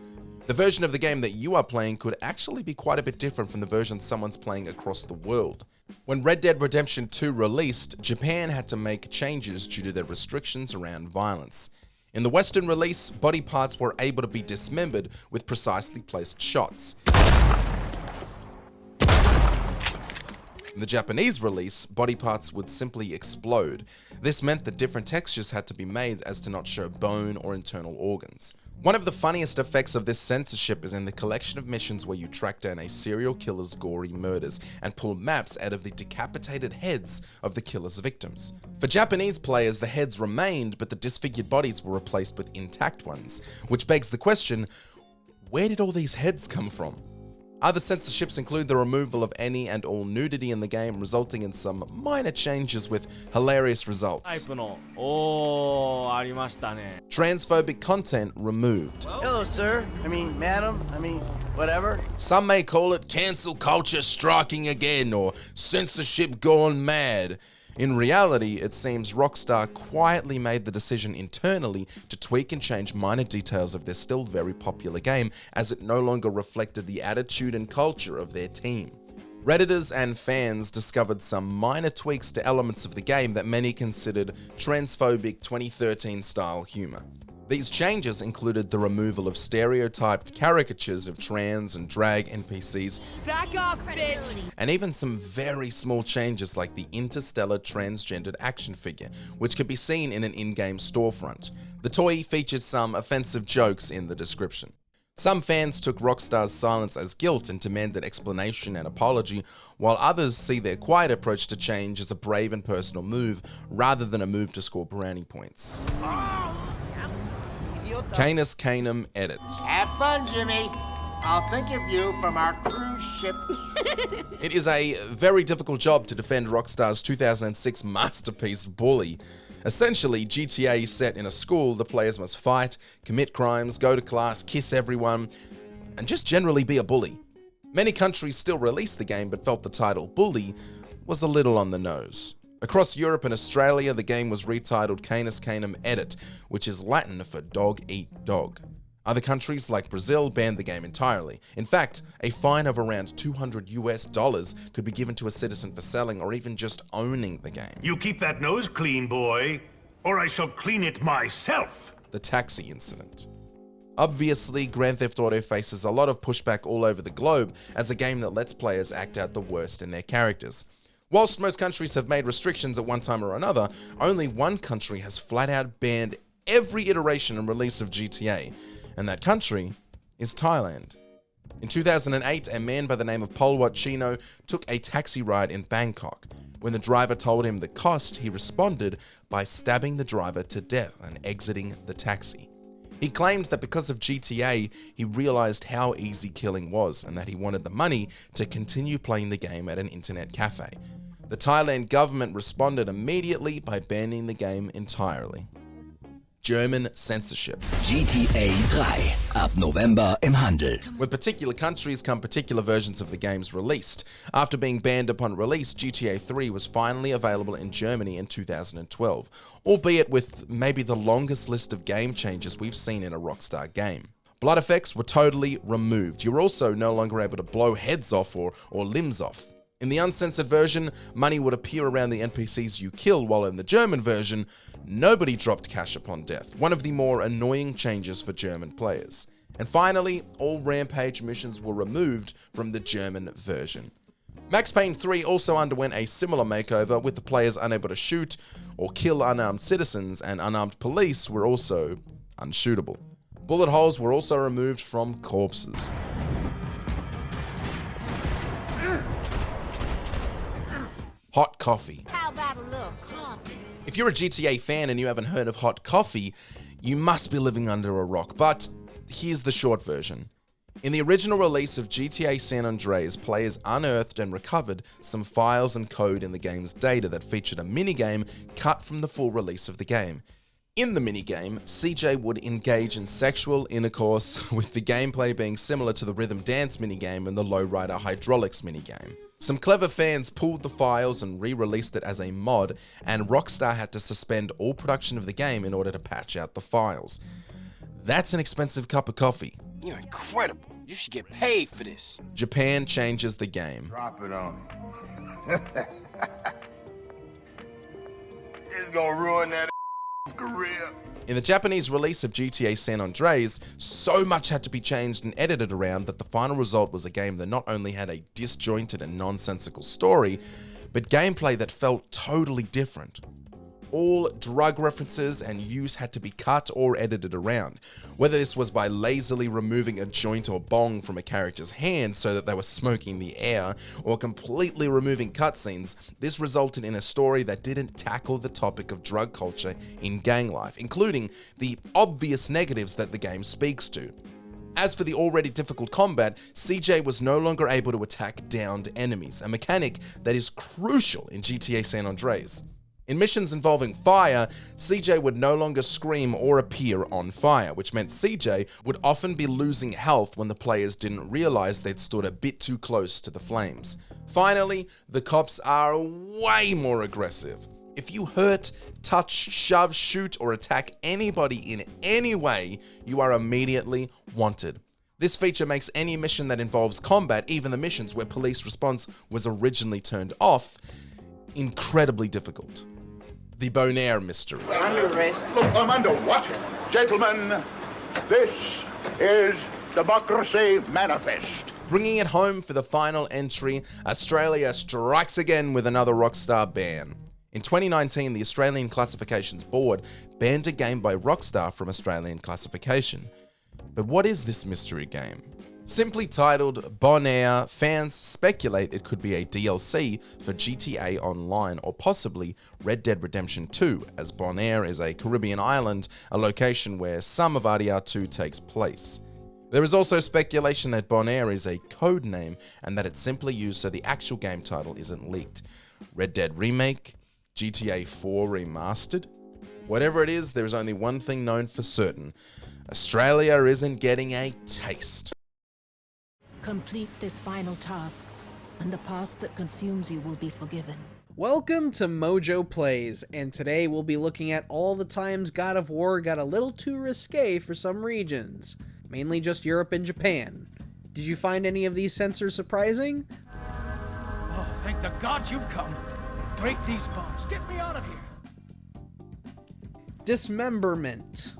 The The version of the game that you are playing could actually be quite a bit different from the version someone's playing across the world. When Red Dead Redemption 2 released, Japan had to make changes due to their restrictions around violence. In the Western release, body parts were able to be dismembered with precisely placed shots. In the Japanese release, body parts would simply explode. This meant that different textures had to be made as to not show bone or internal organs. One of the funniest effects of this censorship is in the collection of missions where you track down a serial killer's gory murders and pull maps out of the decapitated heads of the killer's victims. For Japanese players, the heads remained, but the disfigured bodies were replaced with intact ones, which begs the question, where did all these heads come from? Other censorships include the removal of any and all nudity in the game, resulting in some minor changes with hilarious results. Transphobic content removed. Hello, sir. Madam. Whatever. Some may call it cancel culture striking again or censorship gone mad. In reality, it seems Rockstar quietly made the decision internally to tweak and change minor details of their still very popular game, as it no longer reflected the attitude and culture of their team. Redditors and fans discovered some minor tweaks to elements of the game that many considered transphobic 2013 style humor. These changes included the removal of stereotyped caricatures of trans and drag NPCs, Back off, bitch! and even some very small changes like the interstellar transgendered action figure, which could be seen in an in-game storefront. The toy featured some offensive jokes in the description. Some fans took Rockstar's silence as guilt and demanded explanation and apology, while others see their quiet approach to change as a brave and personal move, rather than a move to score brownie points. Canis Canem edit. Have fun, Jimmy. I'll think of you from our cruise ship. It is a very difficult job to defend Rockstar's 2006 masterpiece, Bully. Essentially, GTA set in a school, the players must fight, commit crimes, go to class, kiss everyone, and just generally be a bully. Many countries still released the game but felt the title Bully was a little on the nose. Across Europe and Australia, the game was retitled Canis Canem Edit, which is Latin for dog eat dog. Other countries like Brazil banned the game entirely. In fact, a fine of around $200 could be given to a citizen for selling or even just owning the game. You keep that nose clean, boy, or I shall clean it myself. The taxi incident. Obviously, Grand Theft Auto faces a lot of pushback all over the globe as a game that lets players act out the worst in their characters. Whilst most countries have made restrictions at one time or another, only one country has flat out banned every iteration and release of GTA, and that country is Thailand. In 2008, a man by the name of Polwat Chino took a taxi ride in Bangkok. When the driver told him the cost, he responded by stabbing the driver to death and exiting the taxi. He claimed that because of GTA, he realized how easy killing was and that he wanted the money to continue playing the game at an internet cafe. The Thailand government responded immediately by banning the game entirely. German censorship. GTA 3 ab November im Handel. With particular countries come particular versions of the games released. After being banned upon release, GTA 3 was finally available in Germany in 2012, albeit with maybe the longest list of game changes we've seen in a Rockstar game. Blood effects were totally removed. You were also no longer able to blow heads off or limbs off. In the uncensored version, money would appear around the NPCs you kill, while in the German version, nobody dropped cash upon death, one of the more annoying changes for German players. And finally, all rampage missions were removed from the German version. Max Payne 3 also underwent a similar makeover, with the players unable to shoot or kill unarmed citizens, and unarmed police were also unshootable. Bullet holes were also removed from corpses. Hot coffee. How about a little coffee? If you're a GTA fan and you haven't heard of hot coffee, you must be living under a rock, but here's the short version. In the original release of GTA San Andreas, players unearthed and recovered some files and code in the game's data that featured a minigame cut from the full release of the game. In the minigame, CJ would engage in sexual intercourse, with the gameplay being similar to the rhythm dance minigame and the lowrider hydraulics minigame. Some clever fans pulled the files and re-released it as a mod, and Rockstar had to suspend all production of the game in order to patch out the files. That's an expensive cup of coffee. You're incredible. You should get paid for this. Japan changes the game. Drop it on me. It's gonna ruin that career. In the Japanese release of GTA San Andreas, so much had to be changed and edited around that the final result was a game that not only had a disjointed and nonsensical story, but gameplay that felt totally different. All drug references and use had to be cut or edited around, whether this was by lazily removing a joint or bong from a character's hand so that they were smoking the air, or completely removing cutscenes. This resulted in a story that didn't tackle the topic of drug culture in gang life, including the obvious negatives that the game speaks to. As for the already difficult combat, CJ was no longer able to attack downed enemies, a mechanic that is crucial in GTA San Andreas. In missions involving fire, CJ would no longer scream or appear on fire, which meant CJ would often be losing health when the players didn't realize they'd stood a bit too close to the flames. Finally, the cops are way more aggressive. If you hurt, touch, shove, shoot, or attack anybody in any way, you are immediately wanted. This feature makes any mission that involves combat, even the missions where police response was originally turned off, incredibly difficult. The Bonaire mystery. Under arrest. Look, I'm under what? Gentlemen, this is Democracy Manifest. Bringing it home for the final entry, Australia strikes again with another Rockstar ban. In 2019, the Australian Classifications Board banned a game by Rockstar from Australian classification. But what is this mystery game? Simply titled Bonaire, fans speculate it could be a DLC for GTA Online or possibly Red Dead Redemption 2, as Bonaire is a Caribbean island, a location where some of RDR2 takes place. There is also speculation that Bonaire is a code name and that it's simply used so the actual game title isn't leaked. Red Dead Remake? GTA 4 Remastered? Whatever it is, there's only one thing known for certain. Australia isn't getting a taste. Complete this final task, and the past that consumes you will be forgiven. Welcome to MojoPlays, and today we'll be looking at all the times God of War got a little too risque for some regions, mainly just Europe and Japan. Did you find any of these censors surprising? Oh, thank the gods you've come. Break these bars. Get me out of here. Dismemberment.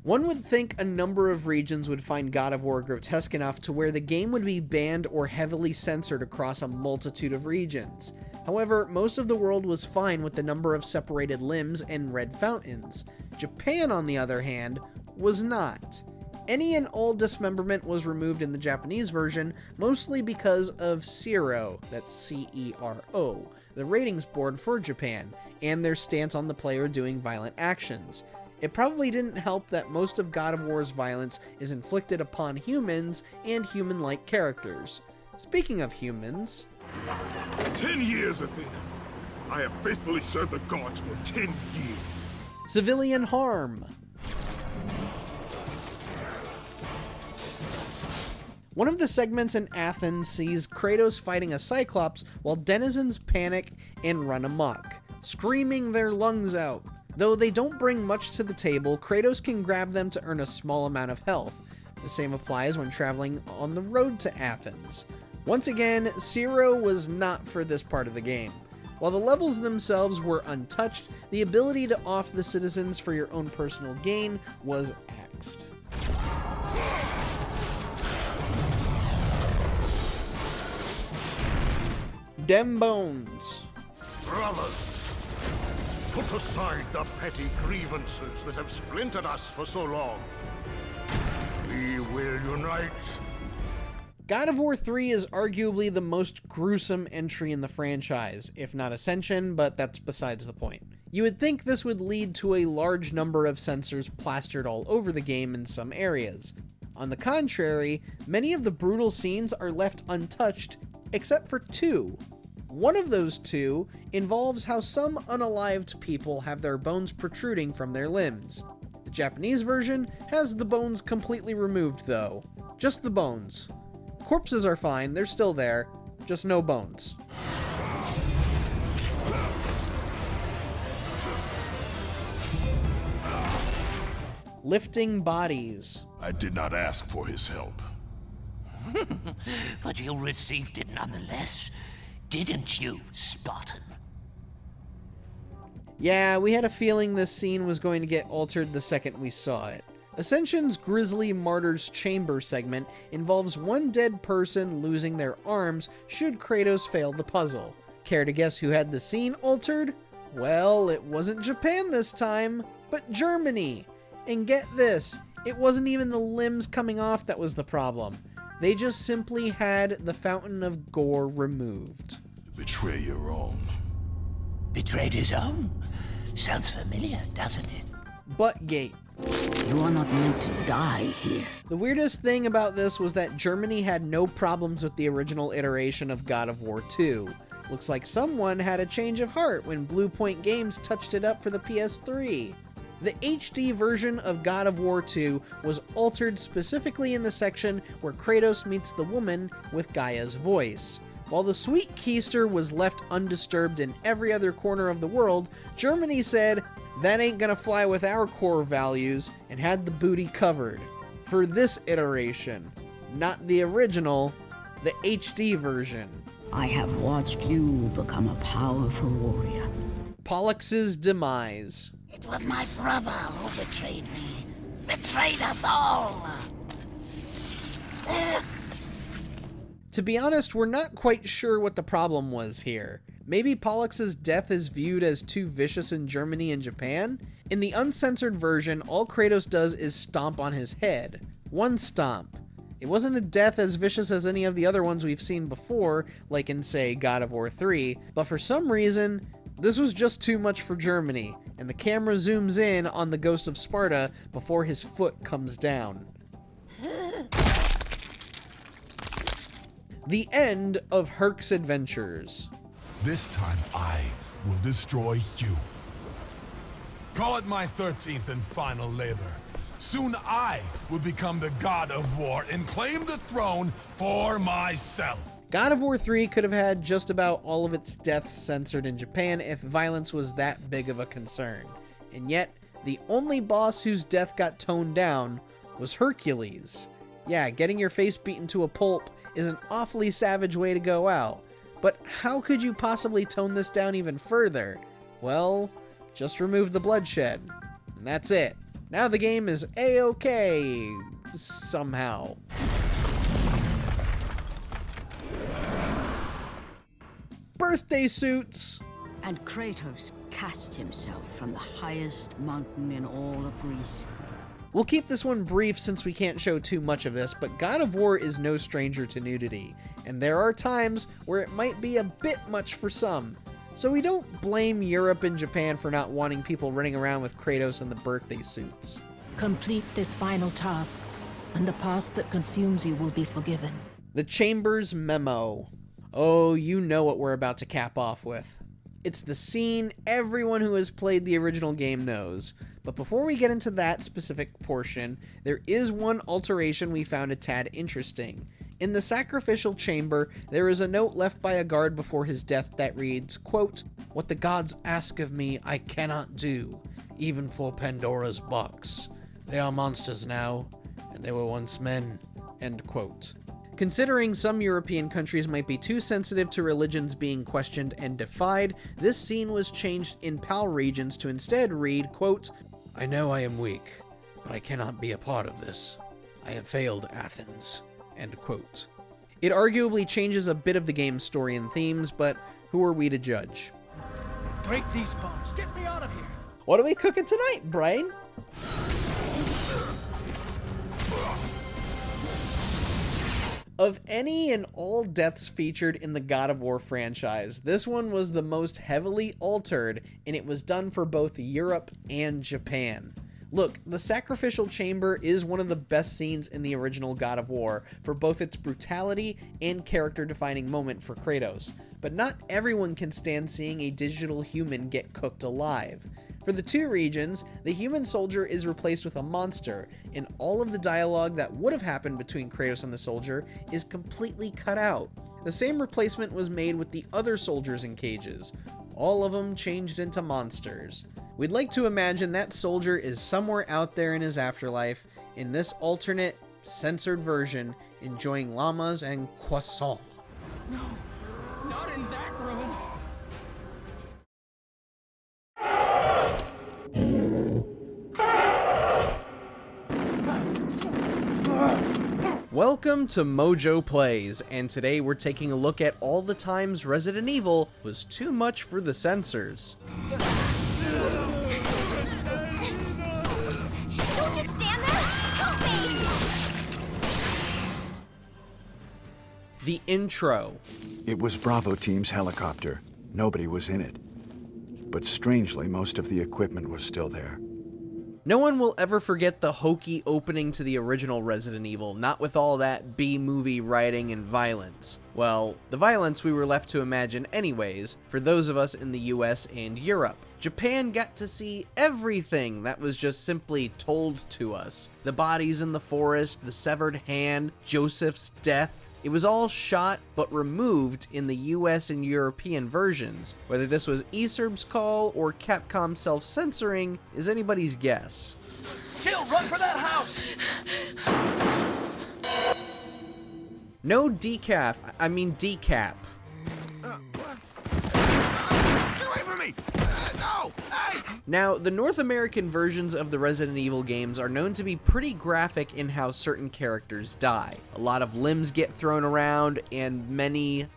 One would think a number of regions would find God of War grotesque enough to where the game would be banned or heavily censored across a multitude of regions. However, most of the world was fine with the number of separated limbs and red fountains. Japan, on the other hand, was not. Any and all dismemberment was removed in the Japanese version, mostly because of CERO, that's C-E-R-O, the ratings board for Japan, and their stance on the player doing violent actions. It probably didn't help that most of God of War's violence is inflicted upon humans and human-like characters. Speaking of humans... 10 years, Athena. I have faithfully served the gods for 10 years. Civilian harm. One of the segments in Athens sees Kratos fighting a Cyclops while denizens panic and run amok, screaming their lungs out. Though they don't bring much to the table, Kratos can grab them to earn a small amount of health. The same applies when traveling on the road to Athens. Once again, CERO was not for this part of the game. While the levels themselves were untouched, the ability to off the citizens for your own personal gain was axed. Dem bones. Brothers, put aside the petty grievances that have splintered us for so long. We will unite. God of War 3 is arguably the most gruesome entry in the franchise, if not Ascension, but that's besides the point. You would think this would lead to a large number of censors plastered all over the game in some areas. On the contrary, many of the brutal scenes are left untouched, except for two. One of those two involves how some unalived people have their bones protruding from their limbs. The Japanese version has the bones completely removed though. Just the bones. Corpses are fine, they're still there, just no bones. lifting bodies. I did not ask for his help. But you received it nonetheless, didn't you, Spartan? Yeah, we had a feeling this scene was going to get altered the second we saw it. Ascension's Grisly Martyr's Chamber segment involves one dead person losing their arms should Kratos fail the puzzle. Care to guess who had the scene altered? Well, it wasn't Japan this time, but Germany. And get this, it wasn't even the limbs coming off that was the problem. They just simply had the fountain of gore removed. Betray your own. Betrayed his own? Sounds familiar, doesn't it? Buttgate. You are not meant to die here. The weirdest thing about this was that Germany had no problems with the original iteration of God of War 2. Looks like someone had a change of heart when Blue Point Games touched it up for the PS3. The HD version of God of War 2 was altered specifically in the section where Kratos meets the woman with Gaia's voice. While the sweet keister was left undisturbed in every other corner of the world, Germany said, "That ain't gonna fly with our core values," and had the booty covered. For this iteration, not the original, the HD version. I have watched you become a powerful warrior. Pollux's demise. It was my brother who betrayed me. Betrayed us all! To be honest, we're not quite sure what the problem was here. Maybe Pollux's death is viewed as too vicious in Germany and Japan? In the uncensored version, all Kratos does is stomp on his head. One stomp. It wasn't a death as vicious as any of the other ones we've seen before, like in, say, God of War 3, but for some reason, this was just too much for Germany, and the camera zooms in on the Ghost of Sparta before his foot comes down. The end of Herc's adventures. This time I will destroy you. Call it my 13th and final labor. Soon I will become the God of War and claim the throne for myself. God of War 3 could have had just about all of its deaths censored in Japan if violence was that big of a concern. And yet, the only boss whose death got toned down was Hercules. Yeah, getting your face beaten to a pulp is an awfully savage way to go out. But how could you possibly tone this down even further? Well, just remove the bloodshed. And that's it. Now the game is A-okay, somehow. Birthday suits! And Kratos cast himself from the highest mountain in all of Greece. We'll keep this one brief since we can't show too much of this, but God of War is no stranger to nudity, and there are times where it might be a bit much for some. So we don't blame Europe and Japan for not wanting people running around with Kratos in the birthday suits. Complete this final task, and the past that consumes you will be forgiven. The Chamber's Memo. Oh, you know what we're about to cap off with. It's the scene everyone who has played the original game knows. But before we get into that specific portion, there is one alteration we found a tad interesting. In the sacrificial chamber, there is a note left by a guard before his death that reads, quote, "What the gods ask of me, I cannot do, even for Pandora's box. They are monsters now, and they were once men," end quote. Considering some European countries might be too sensitive to religions being questioned and defied, this scene was changed in PAL regions to instead read, quote, "I know I am weak, but I cannot be a part of this. I have failed Athens," end quote. It arguably changes a bit of the game's story and themes, but who are we to judge? Break these bombs. Get me out of here. What are we cooking tonight, Brian? Of any and all deaths featured in the God of War franchise, this one was the most heavily altered, and it was done for both Europe and Japan. Look, the sacrificial chamber is one of the best scenes in the original God of War for both its brutality and character-defining moment for Kratos, but not everyone can stand seeing a digital human get cooked alive. For the two regions, the human soldier is replaced with a monster, and all of the dialogue that would have happened between Kratos and the soldier is completely cut out. The same replacement was made with the other soldiers in cages. All of them changed into monsters. We'd like to imagine that soldier is somewhere out there in his afterlife, in this alternate, censored version, enjoying llamas and croissants. No, not in that room. Welcome to MojoPlays, and today we're taking a look at all the times Resident Evil was too much for the censors. Don't just stand there! Help me! The intro. It was Bravo Team's helicopter. Nobody was in it. But strangely, most of the equipment was still there. No one will ever forget the hokey opening to the original Resident Evil, not with all that B-movie writing and violence. Well, the violence we were left to imagine anyways, for those of us in the US and Europe. Japan got to see everything that was just simply told to us. The bodies in the forest, the severed hand, Joseph's death. It was all shot but removed in the US and European versions. Whether this was eSerb's call or Capcom self-censoring is anybody's guess. Jill, run for that house! No decaf, I mean decap. Get away from me! No! Hey! Now, the North American versions of the Resident Evil games are known to be pretty graphic in how certain characters die. A lot of limbs get thrown around, and many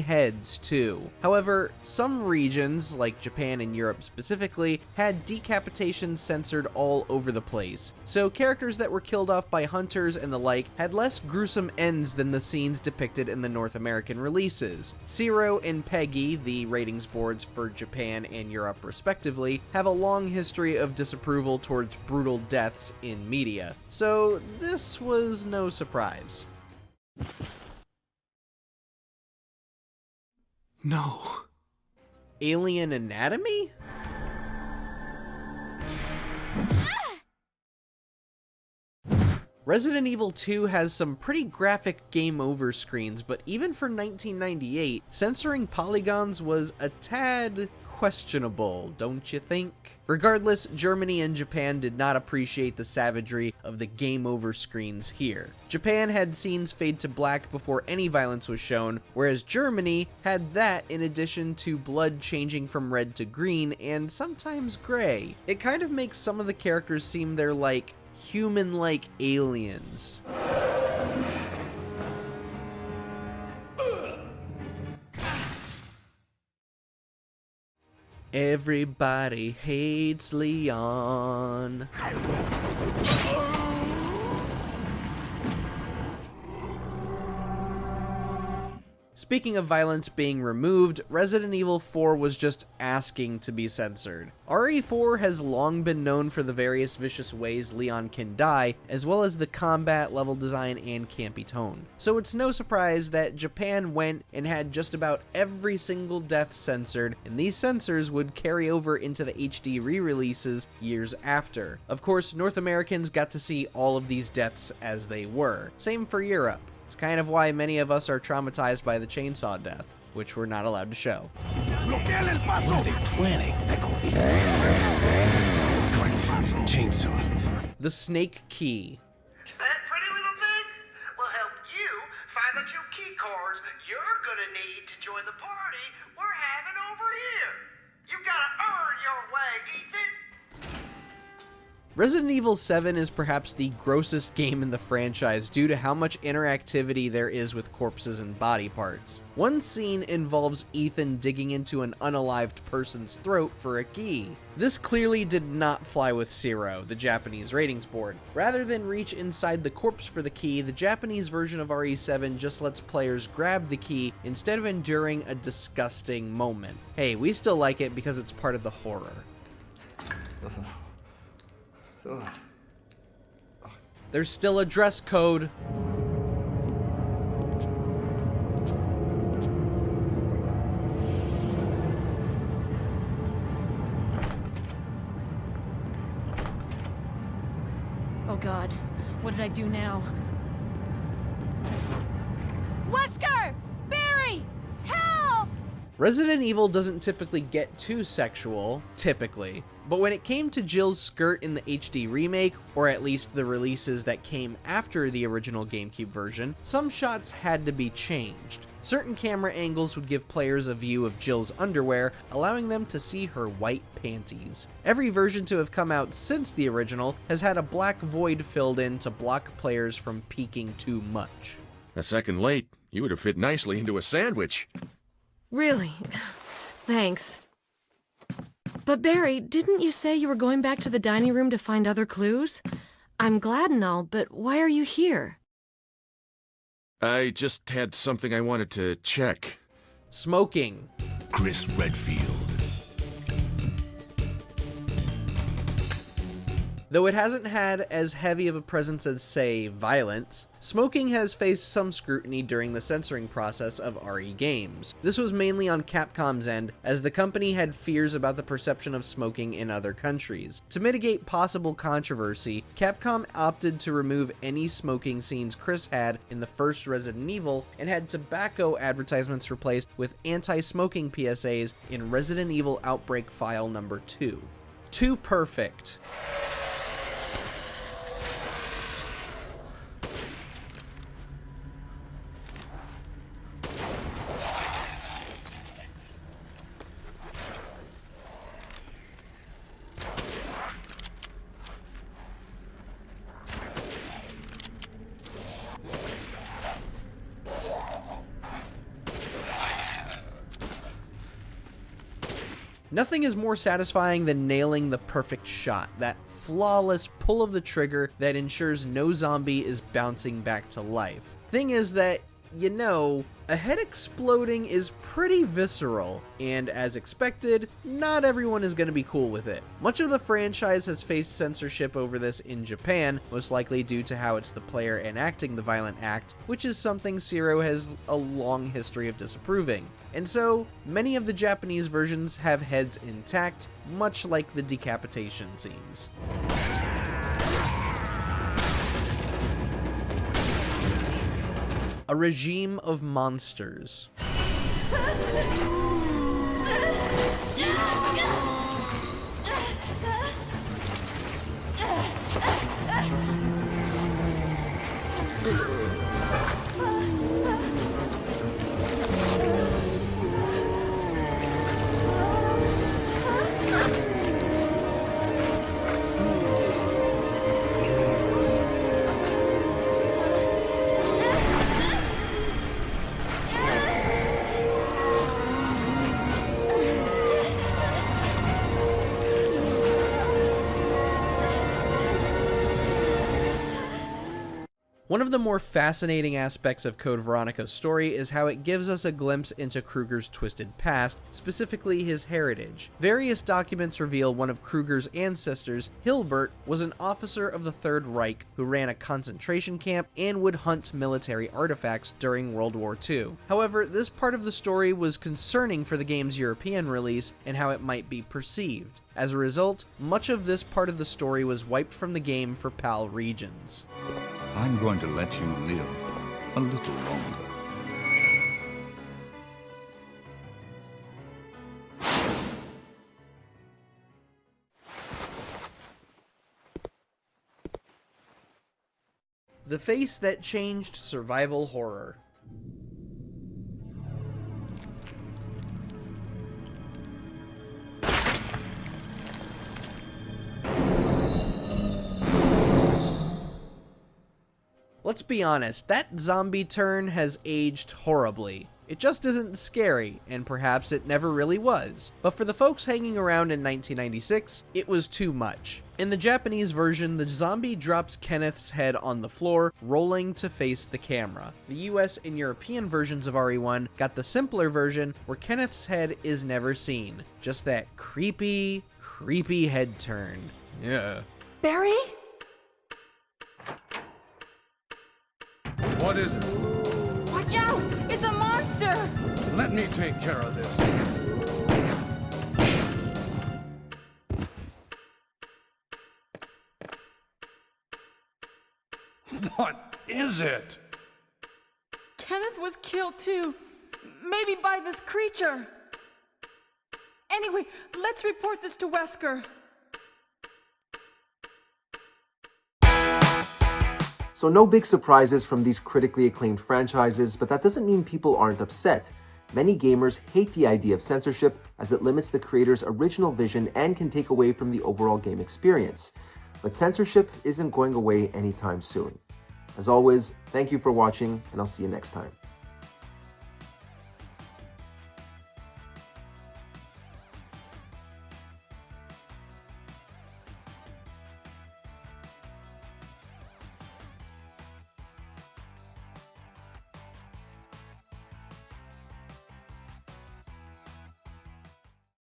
heads too. However, some regions, like Japan and Europe specifically, had decapitations censored all over the place. So characters that were killed off by hunters and the like had less gruesome ends than the scenes depicted in the North American releases. Zero and Peggy, the ratings boards for Japan and Europe respectively, have a long history of disapproval towards brutal deaths in media, so this was no surprise. No. Alien anatomy? Resident Evil 2 has some pretty graphic game over screens, but even for 1998, censoring polygons was a tad questionable, don't you think? Regardless, Germany and Japan did not appreciate the savagery of the game over screens here. Japan had scenes fade to black before any violence was shown, whereas Germany had that in addition to blood changing from red to green and sometimes gray. It kind of makes some of the characters seem they're like human-like aliens. Everybody hates Leon. Speaking of violence being removed, Resident Evil 4 was just asking to be censored. RE4 has long been known for the various vicious ways Leon can die, as well as the combat, level design, and campy tone. So it's no surprise that Japan went and had just about every single death censored, and these censors would carry over into the HD re-releases years after. Of course, North Americans got to see all of these deaths as they were. Same for Europe. It's kind of why many of us are traumatized by the chainsaw death, which we're not allowed to show. What are they planning? Chainsaw. The snake key. That pretty little thing will help you find the 2 key cards you're gonna need to join the party we're having over here. You gotta earn your way, Ethan. Resident Evil 7 is perhaps the grossest game in the franchise due to how much interactivity there is with corpses and body parts. One scene involves Ethan digging into an unalived person's throat for a key. This clearly did not fly with Zero, the Japanese ratings board. Rather than reach inside the corpse for the key, the Japanese version of RE7 just lets players grab the key instead of enduring a disgusting moment. Hey, we still like it because it's part of the horror. There's still a dress code. Oh God, what did I do now? Wesker! Barry! Help! Resident Evil doesn't typically get too sexual, but when it came to Jill's skirt in the HD remake, or at least the releases that came after the original GameCube version, some shots had to be changed. Certain camera angles would give players a view of Jill's underwear, allowing them to see her white panties. Every version to have come out since the original has had a black void filled in to block players from peeking too much. A second late, you would have fit nicely into a sandwich. Really? Thanks. But Barry, didn't you say you were going back to the dining room to find other clues? I'm glad and all, but why are you here? I just had something I wanted to check. Smoking. Chris Redfield. Though it hasn't had as heavy of a presence as, say, violence, smoking has faced some scrutiny during the censoring process of RE games. This was mainly on Capcom's end, as the company had fears about the perception of smoking in other countries. To mitigate possible controversy, Capcom opted to remove any smoking scenes Chris had in the first Resident Evil, and had tobacco advertisements replaced with anti-smoking PSAs in Resident Evil Outbreak File number 2. Too perfect. Nothing is more satisfying than nailing the perfect shot, that flawless pull of the trigger that ensures no zombie is bouncing back to life. Thing is that, you know, a head exploding is pretty visceral, and as expected, not everyone is going to be cool with it. Much of the franchise has faced censorship over this in Japan, most likely due to how it's the player enacting the violent act, which is something Zero has a long history of disapproving. And so, many of the Japanese versions have heads intact, much like the decapitation scenes. A regime of monsters. One of the more fascinating aspects of Code Veronica's story is how it gives us a glimpse into Kruger's twisted past, specifically his heritage. Various documents reveal one of Kruger's ancestors, Hilbert, was an officer of the Third Reich who ran a concentration camp and would hunt military artifacts during World War II. However, this part of the story was concerning for the game's European release and how it might be perceived. As a result, much of this part of the story was wiped from the game for PAL regions. I'm going to let you live a little longer. The face that changed survival horror. Let's be honest, that zombie turn has aged horribly. It just isn't scary, and perhaps it never really was. But for the folks hanging around in 1996, it was too much. In the Japanese version, the zombie drops Kenneth's head on the floor, rolling to face the camera. The US and European versions of RE1 got the simpler version, where Kenneth's head is never seen. Just that creepy head turn. Yeah. Barry? What is it? Watch out! It's a monster! Let me take care of this. What is it? Kenneth was killed too. Maybe by this creature. Anyway, let's report this to Wesker. So no big surprises from these critically acclaimed franchises, but that doesn't mean people aren't upset. Many gamers hate the idea of censorship as it limits the creator's original vision and can take away from the overall game experience. But censorship isn't going away anytime soon. As always, thank you for watching, and I'll see you next time.